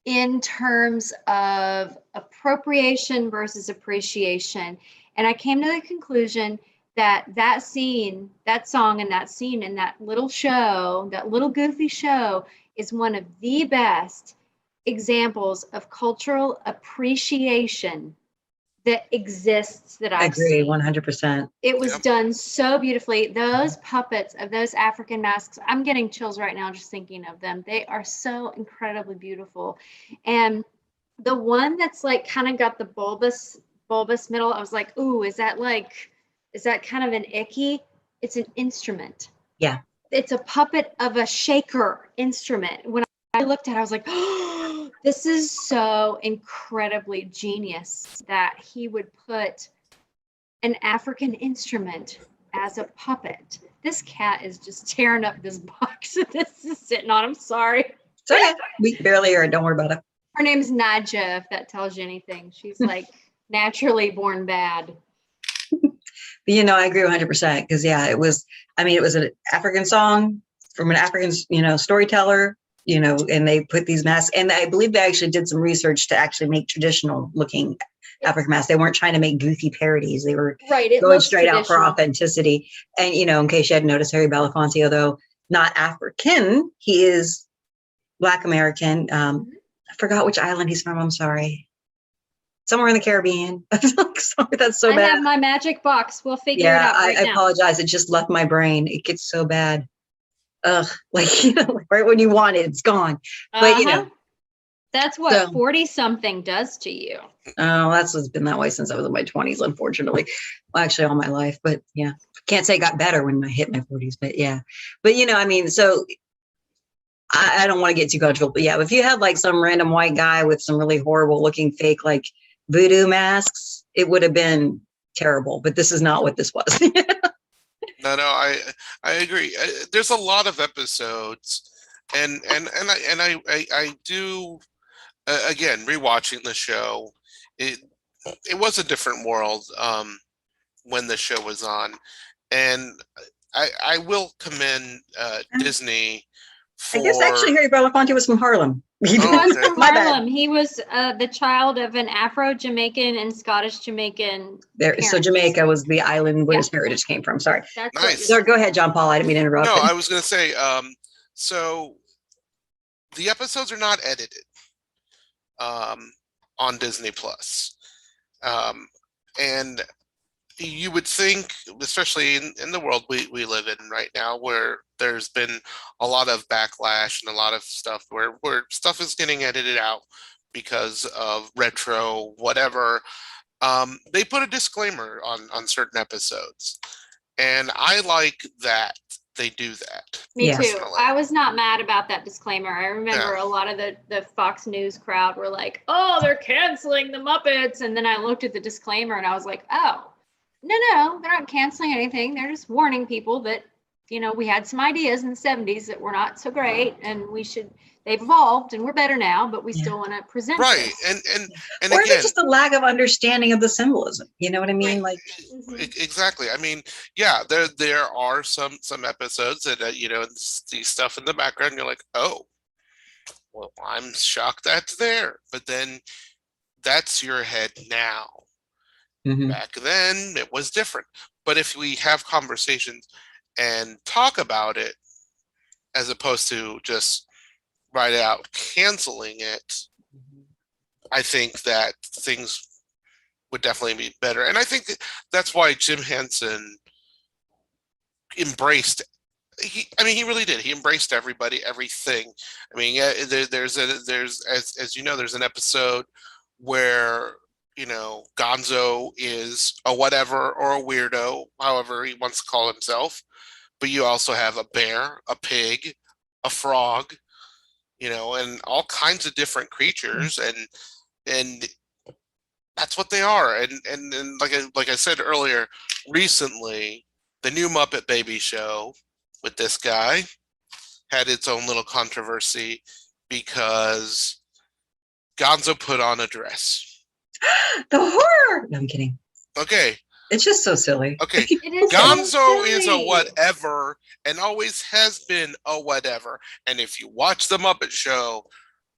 in terms of appropriation versus appreciation? And I came to the conclusion that scene, that song and that scene in that little show, that little goofy show, is one of the best examples of cultural appreciation that exists that I've agree, seen. 100%. It was done so beautifully. Those puppets of those African masks, I'm getting chills right now just thinking of them. They are so incredibly beautiful. And the one that's like kind of got the bulbous middle, I was like, ooh, is that kind of an icky? It's an instrument. Yeah. It's a puppet of a shaker instrument. When I looked at it, I was like, oh, this is so incredibly genius that he would put an African instrument as a puppet. This cat is just tearing up this box that this is sitting on. I'm sorry. It's okay. We barely heard. Don't worry about it. Her name's Nadja, if that tells you anything. She's like naturally born bad. But, I agree 100% because, it was an African song from an African, storyteller, and they put these masks, and I believe they actually did some research to actually make traditional looking African masks. They weren't trying to make goofy parodies. They were going straight out for authenticity. And, in case you hadn't noticed, Harry Belafonte, although not African, he is Black American. I forgot which island he's from. I'm sorry. Somewhere in the Caribbean. Sorry, that's so bad. I have my magic box. We'll figure it out right now. I apologize. It just left my brain. It gets so bad. Ugh, right when you want it, it's gone. But, that's what 40 something does to you. Oh, that's been that way since I was in my 20s, unfortunately. Well, actually all my life, but yeah, can't say it got better when I hit my 40s, but yeah. But, so I don't want to get too comfortable, but yeah, if you had like some random white guy with some really horrible looking fake, like voodoo masks, it would have been terrible, but this is not what this was. No, I agree. There's a lot of episodes, and I do again rewatching the show. It was a different world when the show was on, and I will commend Disney. I guess actually Harry Belafonte was from Harlem. He was from Harlem. He was the child of an Afro-Jamaican and Scottish-Jamaican parents. So Jamaica was the island where his heritage came from. Sorry. That's nice. Go ahead, John Paul. I didn't mean to interrupt. No, I was going to say, so the episodes are not edited on Disney Plus. And you would think, especially in the world we live in right now, where there's been a lot of backlash and a lot of stuff where stuff is getting edited out because of retro, whatever. They put a disclaimer on certain episodes, and I like that they do that. Me Yes. too. I was not mad about that disclaimer. I remember a lot of the Fox News crowd were like, oh, they're canceling the Muppets. And then I looked at the disclaimer and I was like, oh, no, they're not canceling anything. They're just warning people that, we had some ideas in the 70s that were not so great and they've evolved and we're better now, but we still want to present right. this. And or again, is it just a lack of understanding of the symbolism? You know what I mean? Like, exactly. I mean, yeah, there are some episodes that see stuff in the background and you're like, oh, well, I'm shocked that's there, but then that's your head now. Back then it was different. But if we have conversations and talk about it as opposed to just right out canceling it, I think that things would definitely be better. And I think that's why Jim Henson embraced, he really did. He embraced everybody, everything. I mean, there's as you know, there's an episode where Gonzo is a whatever or a weirdo, however he wants to call himself. But you also have a bear, a pig, a frog, and all kinds of different creatures, and that's what they are. And like I said earlier, recently the new Muppet Baby show with this guy had its own little controversy because Gonzo put on a dress. The horror. No, I'm kidding. Okay. It's just so silly. Okay. It is Gonzo so is a silly. whatever and always has been a whatever. And if you watch the Muppet Show,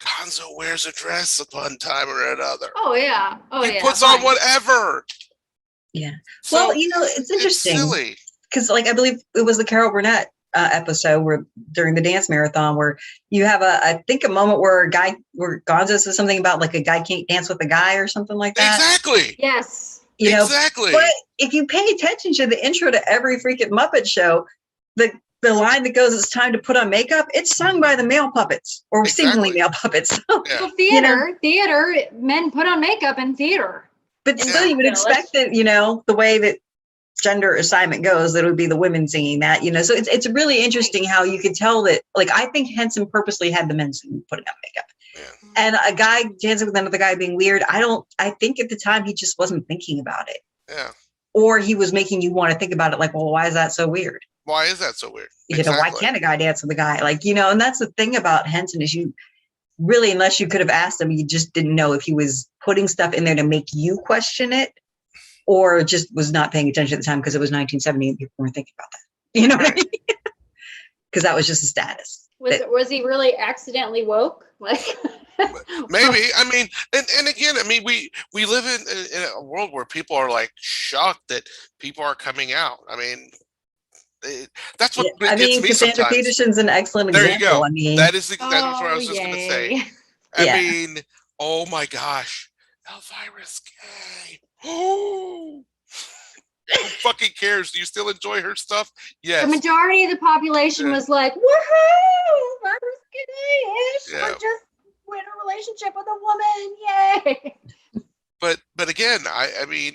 Gonzo wears a dress at one time or another. Oh yeah. He puts on whatever. Yeah. So Well, it's interesting. It's silly. Because I believe it was the Carol Burnett episode where during the dance marathon where you have I think a moment where Gonzo says something about like a guy can't dance with a guy or something like that. Exactly. Yes. Exactly. But if you pay attention to the intro to every freaking Muppet show, the line that goes, "It's time to put on makeup," it's sung by the male puppets or seemingly male puppets. Yeah. Well, theater, men put on makeup in theater. But still, you would expect that, the way that gender assignment goes, that it would be the women singing that, so it's really interesting how you could tell that, like, I think Henson purposely had the men putting on makeup. Yeah. And a guy dancing with another guy being weird, I think at the time he just wasn't thinking about it. Yeah. Or he was making you want to think about it like, well, why is that so weird? Why is that so weird? Why can't a guy dance with a guy? Like, and that's the thing about Henson is you really, unless you could have asked him, you just didn't know if he was putting stuff in there to make you question it or just was not paying attention at the time because it was 1970 and people weren't thinking about that. You know what I mean? Because that was just a status. Was he really accidentally woke? Like maybe. I mean, and again, we live in a world where people are like shocked that people are coming out. I mean, that's what gets me Cassandra sometimes. Peterson's an excellent There example. you go. I mean, that is what I was just going to say. I mean, oh my gosh, Elvira's gay. Oh. Who fucking cares? Do you still enjoy her stuff? Yes. The majority of the population was like, woohoo! Elvira's gay-ish. Yeah. We're just in a relationship with a woman. Yay! But again, I mean,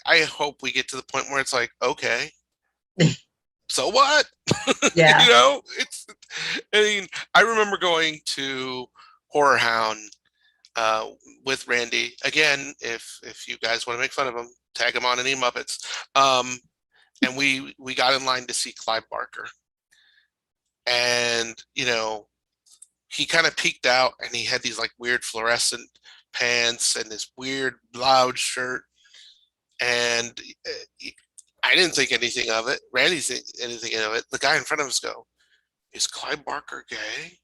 I hope we get to the point where it's like, okay, so what? Yeah. I remember going to Horror Hound with Randy. Again, if you guys want to make fun of him, tag him on any Muppets. And we got in line to see Clive Barker. And, he kind of peeked out and he had these like weird fluorescent pants and this weird loud shirt. And I didn't think anything of it. Randy didn't think anything of it. The guy in front of us go, "Is Clive Barker gay?"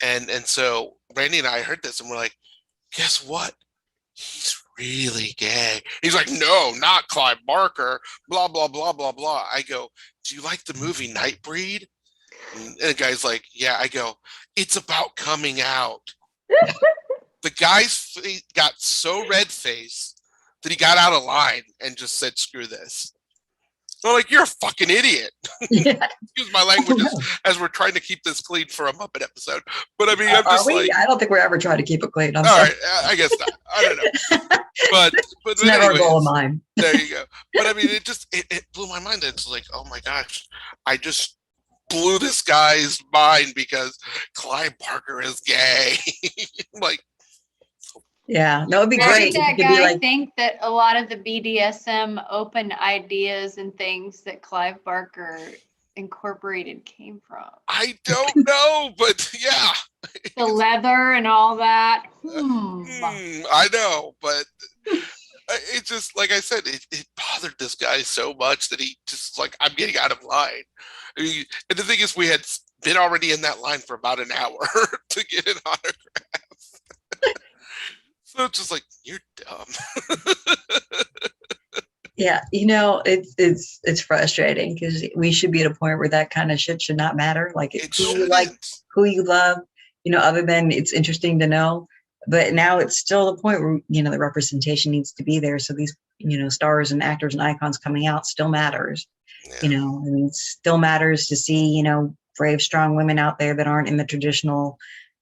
And so Randy and I heard this and we're like, guess what? He's really gay. He's like, "No, not Clive Barker, blah, blah, blah, blah, blah." I go, "Do you like the movie Nightbreed?" And the guy's like, "Yeah." I go, "It's about coming out." The guy's face got so red-faced that he got out of line and just said, "Screw this." I'm like, you're a fucking idiot. Yeah. Excuse my language as we're trying to keep this clean for a Muppet episode. But I mean, I'm Are just we? like, I don't think we're ever trying to keep it clean. I'm all sorry. right, I guess not. I don't know. But It's never a goal of anyways, mine. there you go. But I mean, it blew my mind. It's like, oh my gosh, I just blew this guy's mind because Clive Barker is gay. Like, Yeah, that would be Where great. did that It could be guy like, think that a lot of the BDSM open ideas and things that Clive Barker incorporated came from? I don't know, but yeah. The leather and all that. I know, but it just, like I said, it bothered this guy so much that he just like, I'm getting out of line. I mean, and the thing is, we had been already in that line for about an hour to get an autograph. So it's just like, you're dumb. yeah, you know, it's frustrating because we should be at a point where that kind of shit should not matter. Like It who you like, shouldn't. who you love, you know, other than it's interesting to know. But now it's still the point where, you know, the representation needs to be there. So these, you know, stars and actors and icons coming out still matters. Yeah. You know, I mean, it still matters to see, you know, brave, strong women out there that aren't in the traditional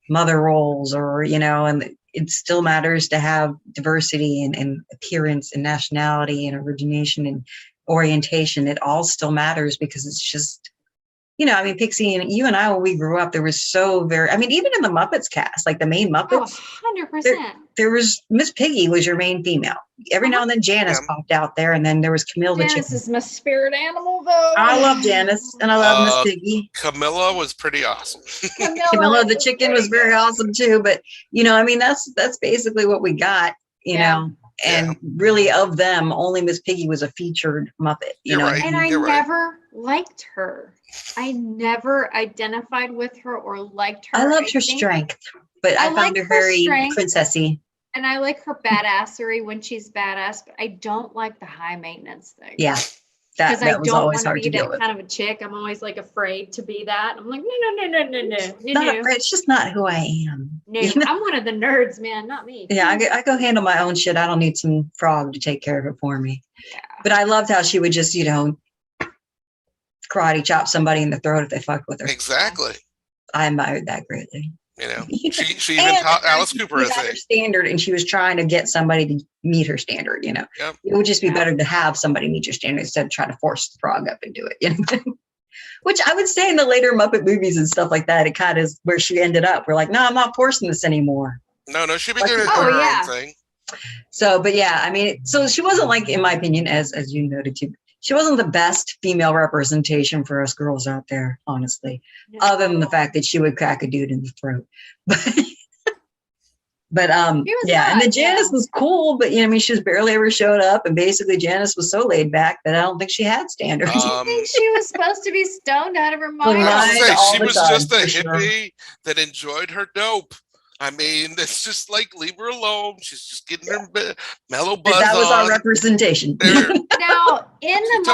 mother roles, or, you know, and it still matters to have diversity and appearance and nationality and origination and orientation. It all still matters because it's just, you know, I mean, Pixie and you and I, when we grew up, there was so very, I mean, even in the Muppets cast, like the main Muppets, Oh, 100%. there was Miss Piggy was your main female. Every now and then Janice Yeah. popped out there, and then there was Camille the Janice chicken. is my spirit animal, though. I love Janice and I love Miss Piggy. Camilla was pretty awesome. Camilla the chicken was very awesome too. But you know, I mean, that's basically what we got, you Yeah. know. And really, of them, only Miss Piggy was a featured Muppet. You You're know, right. And I You're right. never liked her. I never identified with her or liked her. I loved her think- strength, but I I found like her her very strength. princessy. And I like her badassery when she's badass, but I don't like the high maintenance thing. Yeah, Because I that was don't always want to hard be to deal that with. kind of a chick. I'm always like afraid to be that. I'm like, no. It's just not who I am. No, You know? I'm one of the nerds, man, not me. Yeah, I go handle my own shit. I don't need some frog to take care of it for me. Yeah. But I loved how she would just, you know, karate chop somebody in the throat if they fucked with her. Exactly. I admired that greatly. You know, she even And taught Alice Cooper a she had her thing. standard, and she was trying to get somebody to meet her standard. You know, Yep. it would just be Yeah. better to have somebody meet your standard instead of trying to force the frog up and do it. You know? Which I would say in the later Muppet movies and stuff like that, it kind of is where she ended up. We're like, no, I'm not forcing this anymore. No, she Like- began Oh, her yeah. own thing. So, but yeah, I mean, so she wasn't like, in my opinion, as you noted too, she wasn't the best female representation for us girls out there, honestly, No. other than the fact that she would crack a dude in the throat. But She was yeah, and nuts, then Janice yeah. was cool, but you know, I mean, she just barely ever showed up, and basically Janice was so laid back that I don't think she had standards. I think she was supposed to be stoned out of her mind. I was Lied gonna say, all she the was time, just a for sure. hippie that enjoyed her dope. I mean, it's just like, leave her alone. She's just getting her mellow But buzz that was our on. representation. There. Now, in She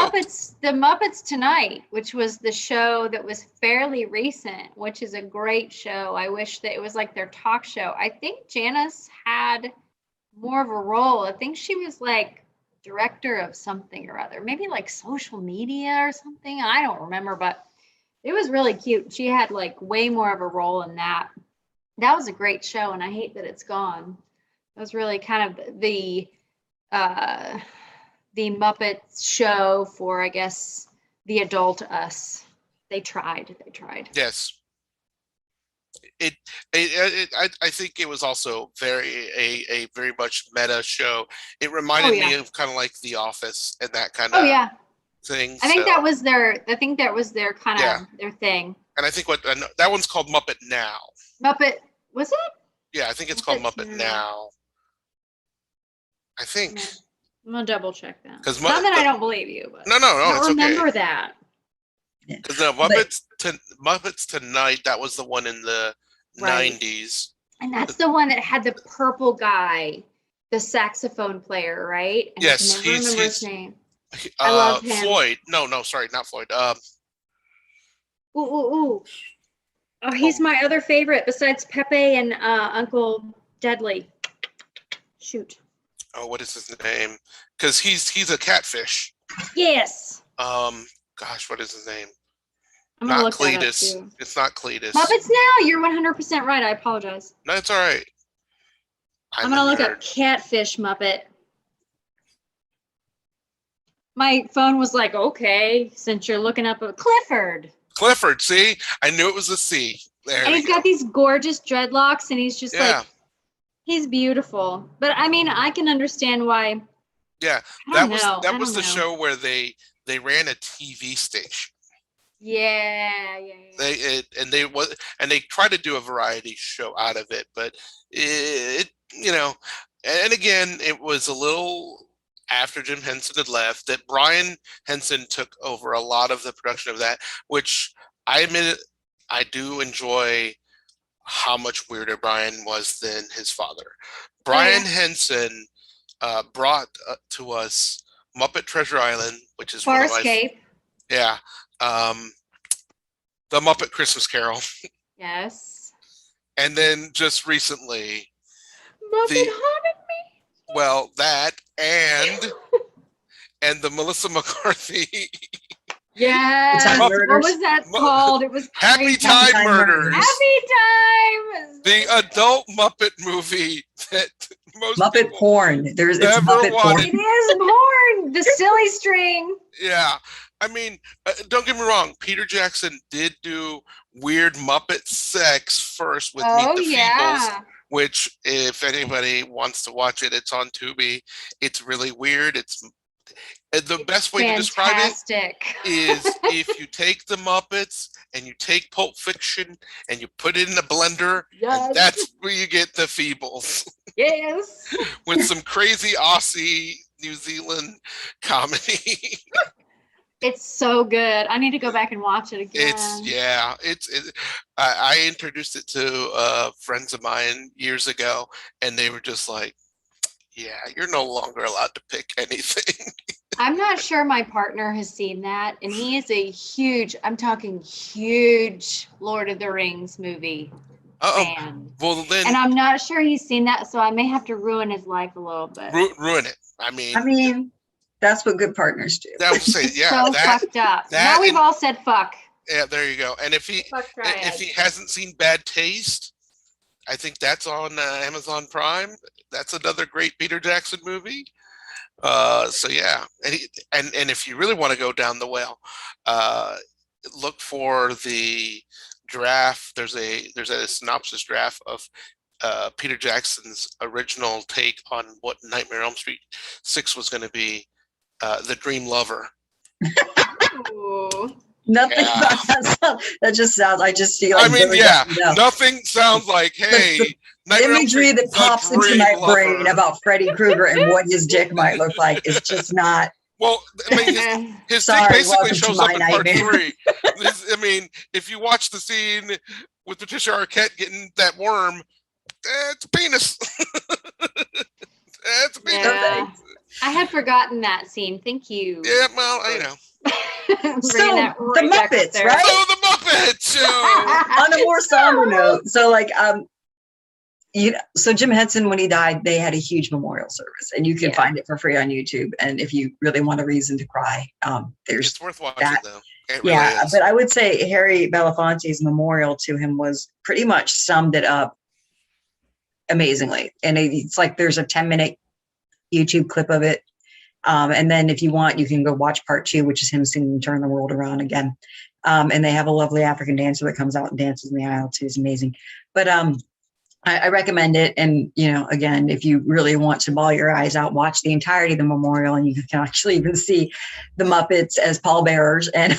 the Muppets Tonight, which was the show that was fairly recent, which is a great show. I wish that it was like their talk show. I think Janice had more of a role. I think she was like director of something or other, maybe like social media or something. I don't remember, but it was really cute. She had like way more of a role in that. That was a great show, and I hate that it's gone. It was really kind of the Muppets show for, I guess, the adult us. They tried. Yes. I think it was also a very much meta show. It reminded me of kind of like The Office and that kind of Oh yeah, thing. I think so- that was their kind Yeah. of their thing. And I think that one's called Muppet Now. Muppet, was it? Yeah, I think it's called Muppet Muppet Now. Now. I think. I'm gonna double check that. 'Cause Not that I the- don't believe you, but No, I it's don't remember okay. that. Because the Muppets Tonight, that was the one in the Right. 90s. And that's the one that had the purple guy, the saxophone player, right? And Yes, I can never remember his he's- name. I love him. Floyd. No, sorry, not Floyd. Ooh. Oh, he's my other favorite besides Pepe and Uncle Dudley. Shoot. Oh, what is his name? Because he's a catfish. Yes. Gosh, what is his name? I'm gonna Not look that up Cletus. too. It's not Cletus. Muppets Now. You're 100% right. I apologize. No, it's all right. I'm gonna look up Catfish Muppet. My phone was like, okay, since you're looking up a Clifford. Clifford. See, I knew it was a C. There And we he's go. got these gorgeous dreadlocks, and he's just Yeah. like, he's beautiful. But I mean, I can understand why. Yeah, I that don't was the know. show where they ran a TV station. Yeah. They tried to do a variety show out of it, but it and again it was a little after Jim Henson had left that Brian Henson took over a lot of the production of that, which I admit I do enjoy how much weirder Brian was than his father. Brian Henson brought to us Muppet Treasure Island, which is one of my Farscape. yeah. The Muppet Christmas Carol. Yes. And then just recently, Muppet haunted me. well, that and the Melissa McCarthy Yes. Time What Murders. was that called? It was Happy crazy. Time Time Murders. Murders. Happy Time. The adult Muppet movie that most Muppet people porn. It's never Muppet wanted. It is porn. The silly string. Yeah. I mean, don't get me wrong. Peter Jackson did do weird Muppet sex first with Meet the Feebles, which, if anybody wants to watch it, it's on Tubi. It's really weird. It's the best way to describe it Fantastic. is if you take the Muppets and you take Pulp Fiction and you put it in a blender, and that's where you get the Feebles Yes. with some crazy Aussie New Zealand comedy. It's so good. I need to go back and watch it again. I introduced it to friends of mine years ago, and they were just like, "Yeah, you're no longer allowed to pick anything." I'm not sure my partner has seen that, and he is a huge, I'm talking huge Lord of the Rings movie fan. Well, then, And I'm not sure he's seen that, so I may have to ruin his life a little bit. ruin it. I mean, that's what good partners do. that would say, yeah, So fucked up. Now we've all said fuck. Yeah, there you go. And if he Fuck hasn't seen Bad Taste, I think that's on Amazon Prime. That's another great Peter Jackson movie. So yeah, and if you really want to go down the well, look for the draft. There's a synopsis draft of Peter Jackson's original take on what Nightmare on Elm Street 6 was going to be, The Dream Lover. Ooh. Nothing Yeah. about that just sounds. I just feel like. I mean, Billy yeah, doesn't know. nothing sounds like, hey, The Nightmare on Elm imagery Street, that The pops into Dream my Lover. brain about Freddy Krueger and what his dick might look like is just not. Well, I mean, his Sorry, dick basically welcome to shows my up in part nightmare. 3. I mean, if you watch the scene with Patricia Arquette getting that worm, it's a penis. It's a penis. Yeah. I had forgotten that scene. Thank you. Yeah, well, you know. So Bringing that the right back up Muppets, there. right? So the Muppet Show. On a more somber note, so like so Jim Henson, when he died, they had a huge memorial service, and you can find it for free on YouTube. And if you really want a reason to cry, there's It's worth watching, though. It really yeah. is. But I would say Harry Belafonte's memorial to him was pretty much summed it up amazingly. And it's like there's a 10-minute YouTube clip of it. And then if you want, you can go watch part 2, which is him singing Turn the World Around Again. And they have a lovely African dancer that comes out and dances in the aisle too. It's amazing. But I recommend it. And, again, if you really want to bawl your eyes out, watch the entirety of the memorial, and you can actually even see the Muppets as pallbearers. And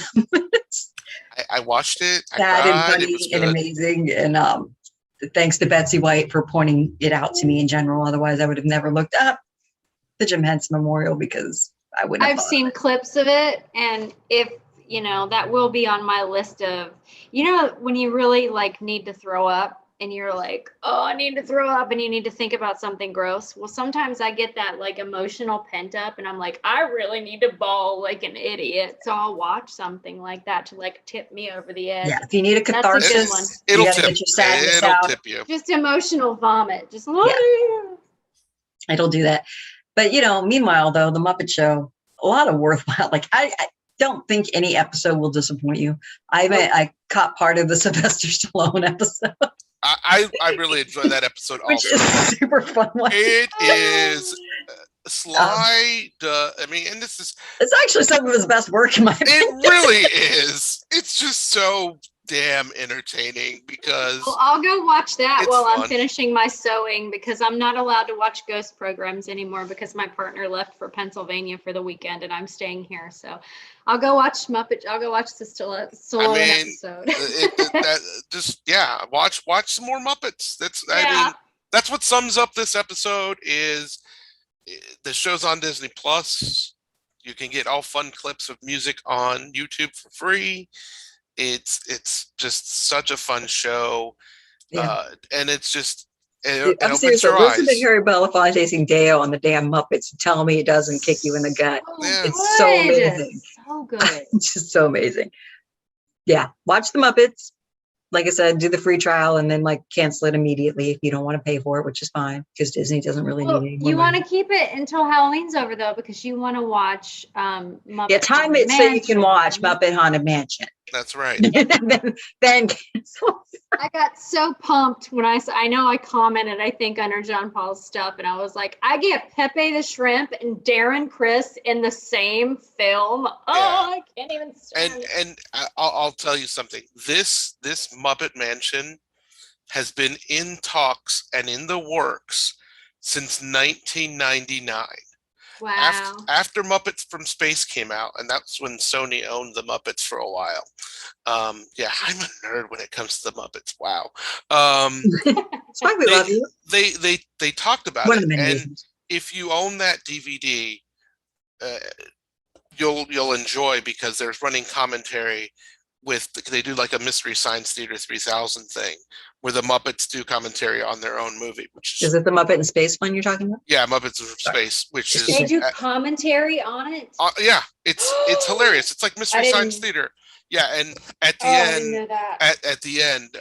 I watched it. I sad and cried. It funny was and good. amazing. And thanks to Betsy White for pointing it out to me in general. Otherwise, I would have never looked up the Jim Henson Memorial because I wouldn't have I've thought seen of it. clips of it, and if that will be on my list of when you really need to throw up and you're like, oh, I need to throw up, and you need to think about something gross. Well, sometimes I get that emotional pent up, and I'm like, I really need to bawl like an idiot, so I'll watch something like that to tip me over the edge. Yeah, if you need a That's a good catharsis, one. you It'll gotta tip. get your sadness It'll out. tip you. Just emotional vomit. Just It'll do that. But meanwhile, though, the Muppet Show, a lot of worthwhile. Like I don't think any episode will disappoint you. I caught part of the Sylvester Stallone episode, I really enjoyed that episode which also. is a super fun one. It is Sly. I mean, and this is It's actually some of his best work in my opinion. it. Really is. It's just so damn entertaining because Well, I'll go watch that It's while I'm fun. finishing my sewing because I'm not allowed to watch ghost programs anymore because my partner left for Pennsylvania for the weekend and I'm staying here. So I'll go watch I'll go watch the Stallone episode. watch some more Muppets. I Yeah. mean, that's what sums up this episode. Is the show's on Disney Plus. You can get all fun clips of music on YouTube for free. It's just such a fun show, and it's just it I'm opens serious. your Listen eyes. to Harry Belafonte sing Deo on the damn Muppets and tell me it doesn't kick you in the gut. Yeah. It's so amazing. So good. It's just so amazing. Yeah, watch the Muppets. Like I said, do the free trial and then cancel it immediately if you don't want to pay for it, which is fine because Disney doesn't really Well, need it. you want to keep it until Halloween's over though because you want to watch Muppet time it so you can watch Muppet Haunted Mansion. That's right. then cancel. I got so pumped when I know I commented, I think, under John Paul's stuff, and I was like, I get Pepe the Shrimp and Darren Criss in the same film. Oh, I can't even stand it. And I'll tell you something. This Muppet Mansion has been in talks and in the works since 1999. Wow. After Muppets from Space came out, and that's when Sony owned the Muppets for a while. Yeah, I'm a nerd when it comes to the Muppets. Wow. It's why we love you. They talked about One of it, the many and reasons. if you own that DVD, you'll enjoy because there's running commentary they do like a Mystery Science Theater 3000 thing where the Muppets do commentary on their own movie, which Is it the Muppet in Space one you're talking about? yeah, Muppets from Space, which is They do commentary on it. yeah, it's hilarious. It's like Mystery I Science didn't- Theater. Yeah, and at the I didn't end, know that. at the end,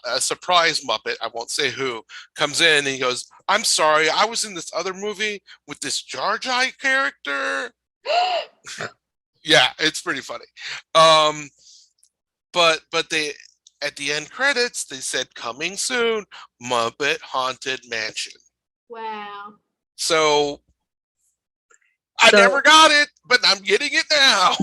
a surprise Muppet, I won't say who, comes in and he goes, "I'm sorry, I was in this other movie with this Jar Jar character." Yeah, it's pretty funny. But they at the end credits they said coming soon, Muppet Haunted Mansion. Wow. So I So- never got it, but I'm getting it now.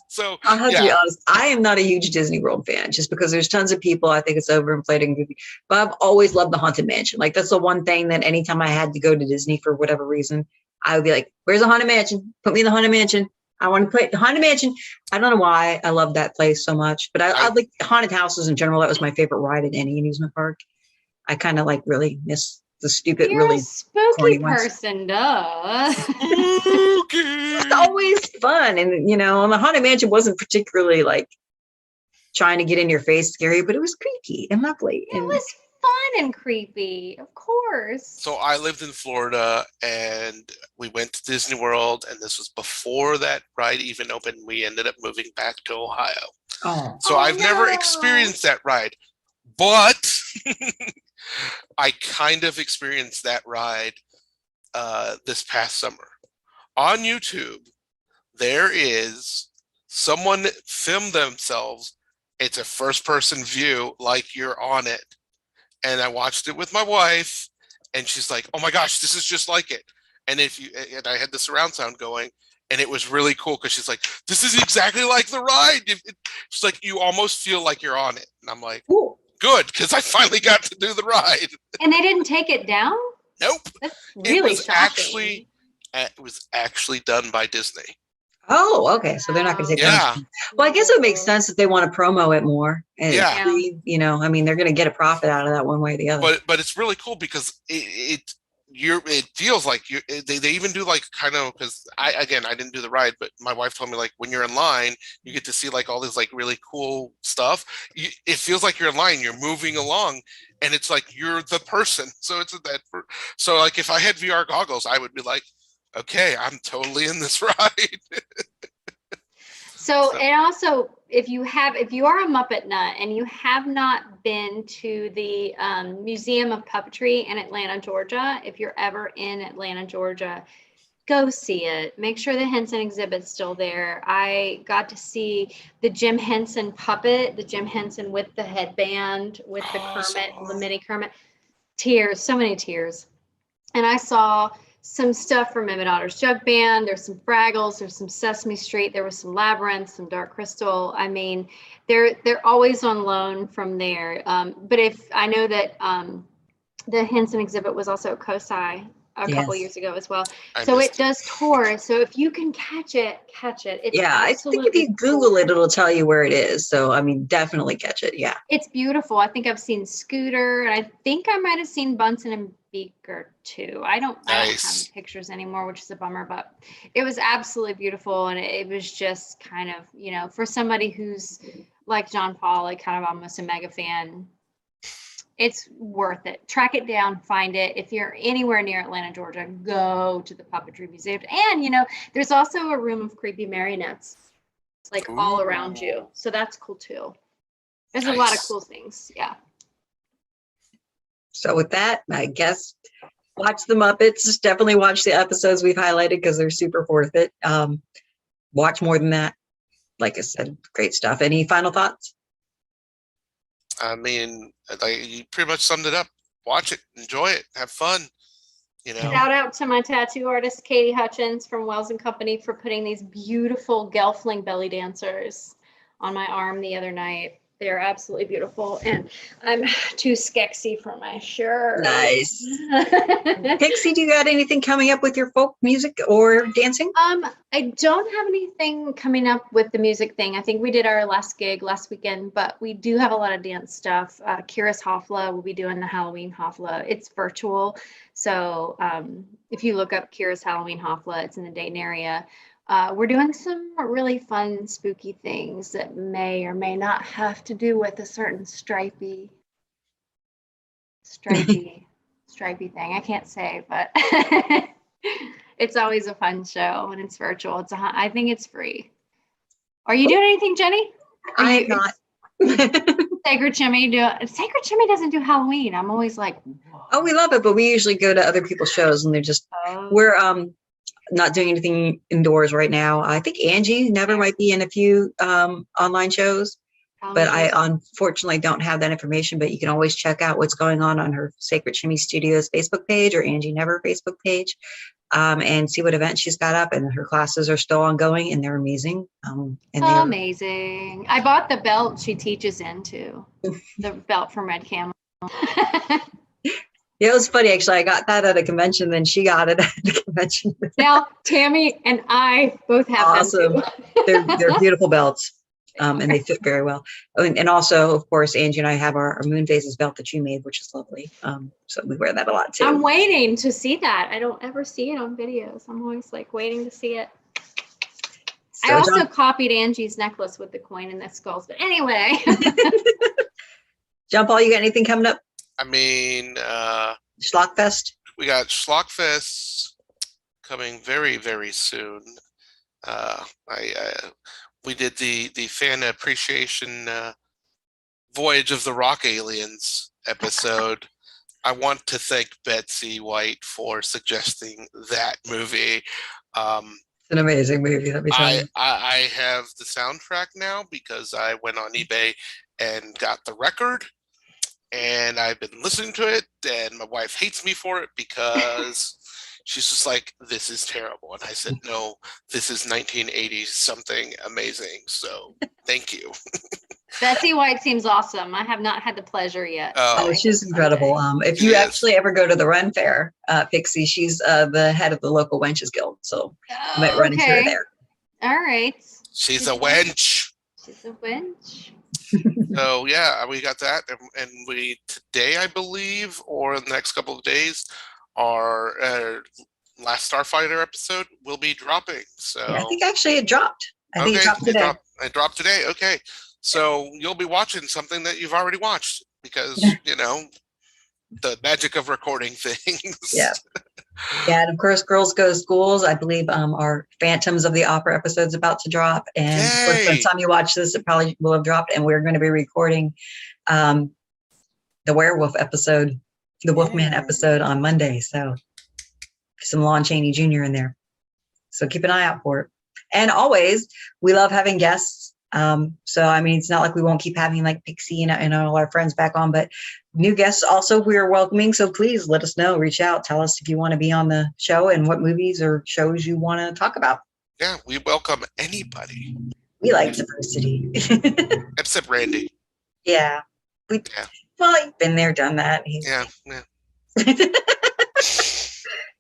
So I'll have to be yeah, honest. I am not a huge Disney World fan just because there's tons of people. I think it's overinflated movie, but I've always loved the Haunted Mansion. That's the one thing that anytime I had to go to Disney for whatever reason, I would be like, "Where's the Haunted Mansion? Put me in the Haunted Mansion. I want to play the Haunted Mansion." I don't know why I love that place so much, but I like haunted houses in general. That was my favorite ride at any amusement park. I kind of really miss the stupid, You're really a spooky corny ones. person, duh. It's always fun. And, and the Haunted Mansion wasn't particularly trying to get in your face scary, but it was creepy and lovely. It was fun and creepy, of course. so I lived in Florida and we went to Disney World, and this was before that ride even opened. We ended up moving back to Ohio. Oh, So Oh, I've never no. experienced that ride, but I kind of experienced that ride this past summer. On YouTube, there is someone filmed themselves. It's a first-person view, like you're on it. And I watched it with my wife, and she's like, "Oh my gosh, this is just like it." And and I had the surround sound going, and it was really cool because she's like, "This is exactly like the ride." She's like, "You almost feel like you're on it." And I'm like, cool. "Good," because I finally got to do the ride. And they didn't take it down? Nope. That's really was shocking. it was actually done by Disney. Oh, okay. So they're not going to take Yeah. that. Well, I guess it would make sense if they want to promo it more. And Yeah. I mean, they're going to get a profit out of that one way or the other. But it's really cool because it feels like they even do kind of, because I didn't do the ride, but my wife told me when you're in line you get to see all this really cool stuff. It feels like you're in line, you're moving along, and it's like you're the person. So it's so if I had VR goggles, I would be like, okay, I'm totally in this ride. So, and also, if you are a Muppet nut and you have not been to the Museum of Puppetry in Atlanta, Georgia, if you're ever in Atlanta, Georgia, go see it. Make sure the Henson exhibit's still there. I got to see the Jim Henson puppet, the Jim Henson with the headband, with the Kermit, the mini Kermit. Tears, so many tears. And I saw some stuff from Emmett Otter's Jug Band. There's some Fraggles. There's some Sesame Street. There was some Labyrinth, some Dark Crystal. I mean, they're always on loan from there. But if I know that the Henson exhibit was also at COSI a couple years ago as well. So it does tour. So if you can catch it. It's I think if you Google it, it'll tell you where it is. So, I mean, definitely catch it. Yeah. It's beautiful. I think I've seen Scooter, and I think I might have seen Bunsen and Beaker too. I don't have the pictures anymore, which is a bummer, but it was absolutely beautiful. And it was just kind of, you know, for somebody who's like John Paul, like kind of almost a mega fan, it's worth it. Track it down, find it. If you're anywhere near Atlanta, Georgia, go to the Puppetry Museum. And, you know, there's also a room of creepy marionettes, like all around you. So that's cool too. There's a lot of cool things. Yeah. So with that, I guess watch the Muppets. Definitely watch the episodes we've highlighted because they're super worth it. Watch more than that. Like I said, great stuff. Any final thoughts? I mean, like, you pretty much summed it up. Watch it, enjoy it, have fun. You know. Shout out to my tattoo artist, Katie Hutchins from Wells and Company, for putting these beautiful Gelfling belly dancers on my arm the other night. They're absolutely beautiful, and I'm too skexy for my shirt. Nice. Pixie, do you got anything coming up with your folk music or dancing? I don't have anything coming up with the music thing. I think we did our last gig last weekend, but we do have a lot of dance stuff. Kira's Hafla will be doing the Halloween Hafla. It's virtual, so if you look up Kira's Halloween Hafla, it's in the Dayton area. We're doing some really fun, spooky things that may or may not have to do with a certain stripey thing. I can't say, but it's always a fun show and it's virtual. I think it's free. Are you doing anything, Jenny? I am not. Sacred Chimney doesn't do Halloween. I'm always like, whoa. Oh, we love it, but we usually go to other people's shows and they're just we're not doing anything indoors right now. I think Angie never might be in a few online shows, but I unfortunately don't have that information. But you can always check out what's going on her Sacred Chimney Studios Facebook page or Angie Never Facebook page, and see what events she's got up. And her classes are still ongoing, and they're amazing. Amazing! I bought the belt she teaches into, the belt from Red Camel. Yeah, it was funny, actually. I got that at a convention, then she got it at the convention. Now, Tammy and I both have awesome. Them too. They're beautiful belts, and they fit very well. And also, of course, Angie and I have our Moon Phases belt that you made, which is lovely. So we wear that a lot too. I'm waiting to see that. I don't ever see it on videos. I'm always like waiting to see it. So I also copied Angie's necklace with the coin and the skulls. But anyway. John Paul, you got anything coming up? I mean, Schlockfest. We got Schlockfest coming very, very soon. We did the fan appreciation Voyage of the Rock Aliens episode. I want to thank Betsy White for suggesting that movie. It's an amazing movie. Let me tell you. I have the soundtrack now because I went on eBay and got the record. And I've been listening to it, and my wife hates me for it because she's just like, this is terrible. And I said, no, this is 1980s something amazing. So thank you. Betsy White seems awesome. I have not had the pleasure yet. Oh, she's incredible. If you actually ever go to the Run Fair, Pixie, she's the head of the local Wenches Guild. So you might run into her there. All right. She's a wench. She's a wench. So yeah, we got that, and we today, I believe, or in the next couple of days, our last Starfighter episode will be dropping. So yeah, I think actually it dropped. I think it dropped today. It dropped today. Okay, so you'll be watching something that you've already watched because you know the magic of recording things. Yeah. Yeah, and of course, Girls Go to Schools. I believe our Phantoms of the Opera episode's about to drop, and of course, by the time you watch this, it probably will have dropped. And we're going to be recording the Werewolf episode, the Wolfman episode on Monday. So some Lon Chaney Jr. in there. So keep an eye out for it. And always, we love having guests. So, I mean, it's not like we won't keep having like Pixie and all our friends back on, but new guests also we are welcoming. So please let us know, reach out, tell us if you want to be on the show and what movies or shows you want to talk about. Yeah, we welcome anybody. We like diversity. Except Randy. Yeah. Well, he's been there, done that. Yeah.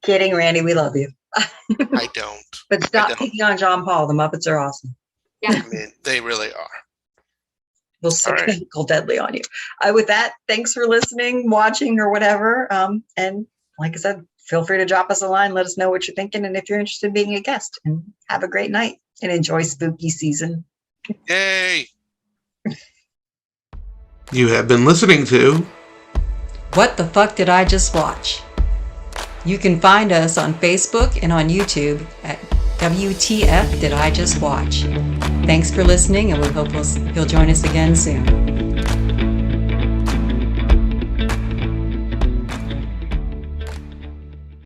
Kidding, Randy. We love you. I don't. But stop picking on John Paul. The Muppets are awesome. Yeah. I mean, they really are. We'll sick Uncle Dudley on you. With that, thanks for listening, watching, or whatever. And like I said, feel free to drop us a line. Let us know what you're thinking and if you're interested in being a guest. And have a great night and enjoy spooky season. Yay! You have been listening to What the Fuck Did I Just Watch? You can find us on Facebook and on YouTube at WTF Did I Just Watch? Thanks for listening, and we hope you'll join us again soon.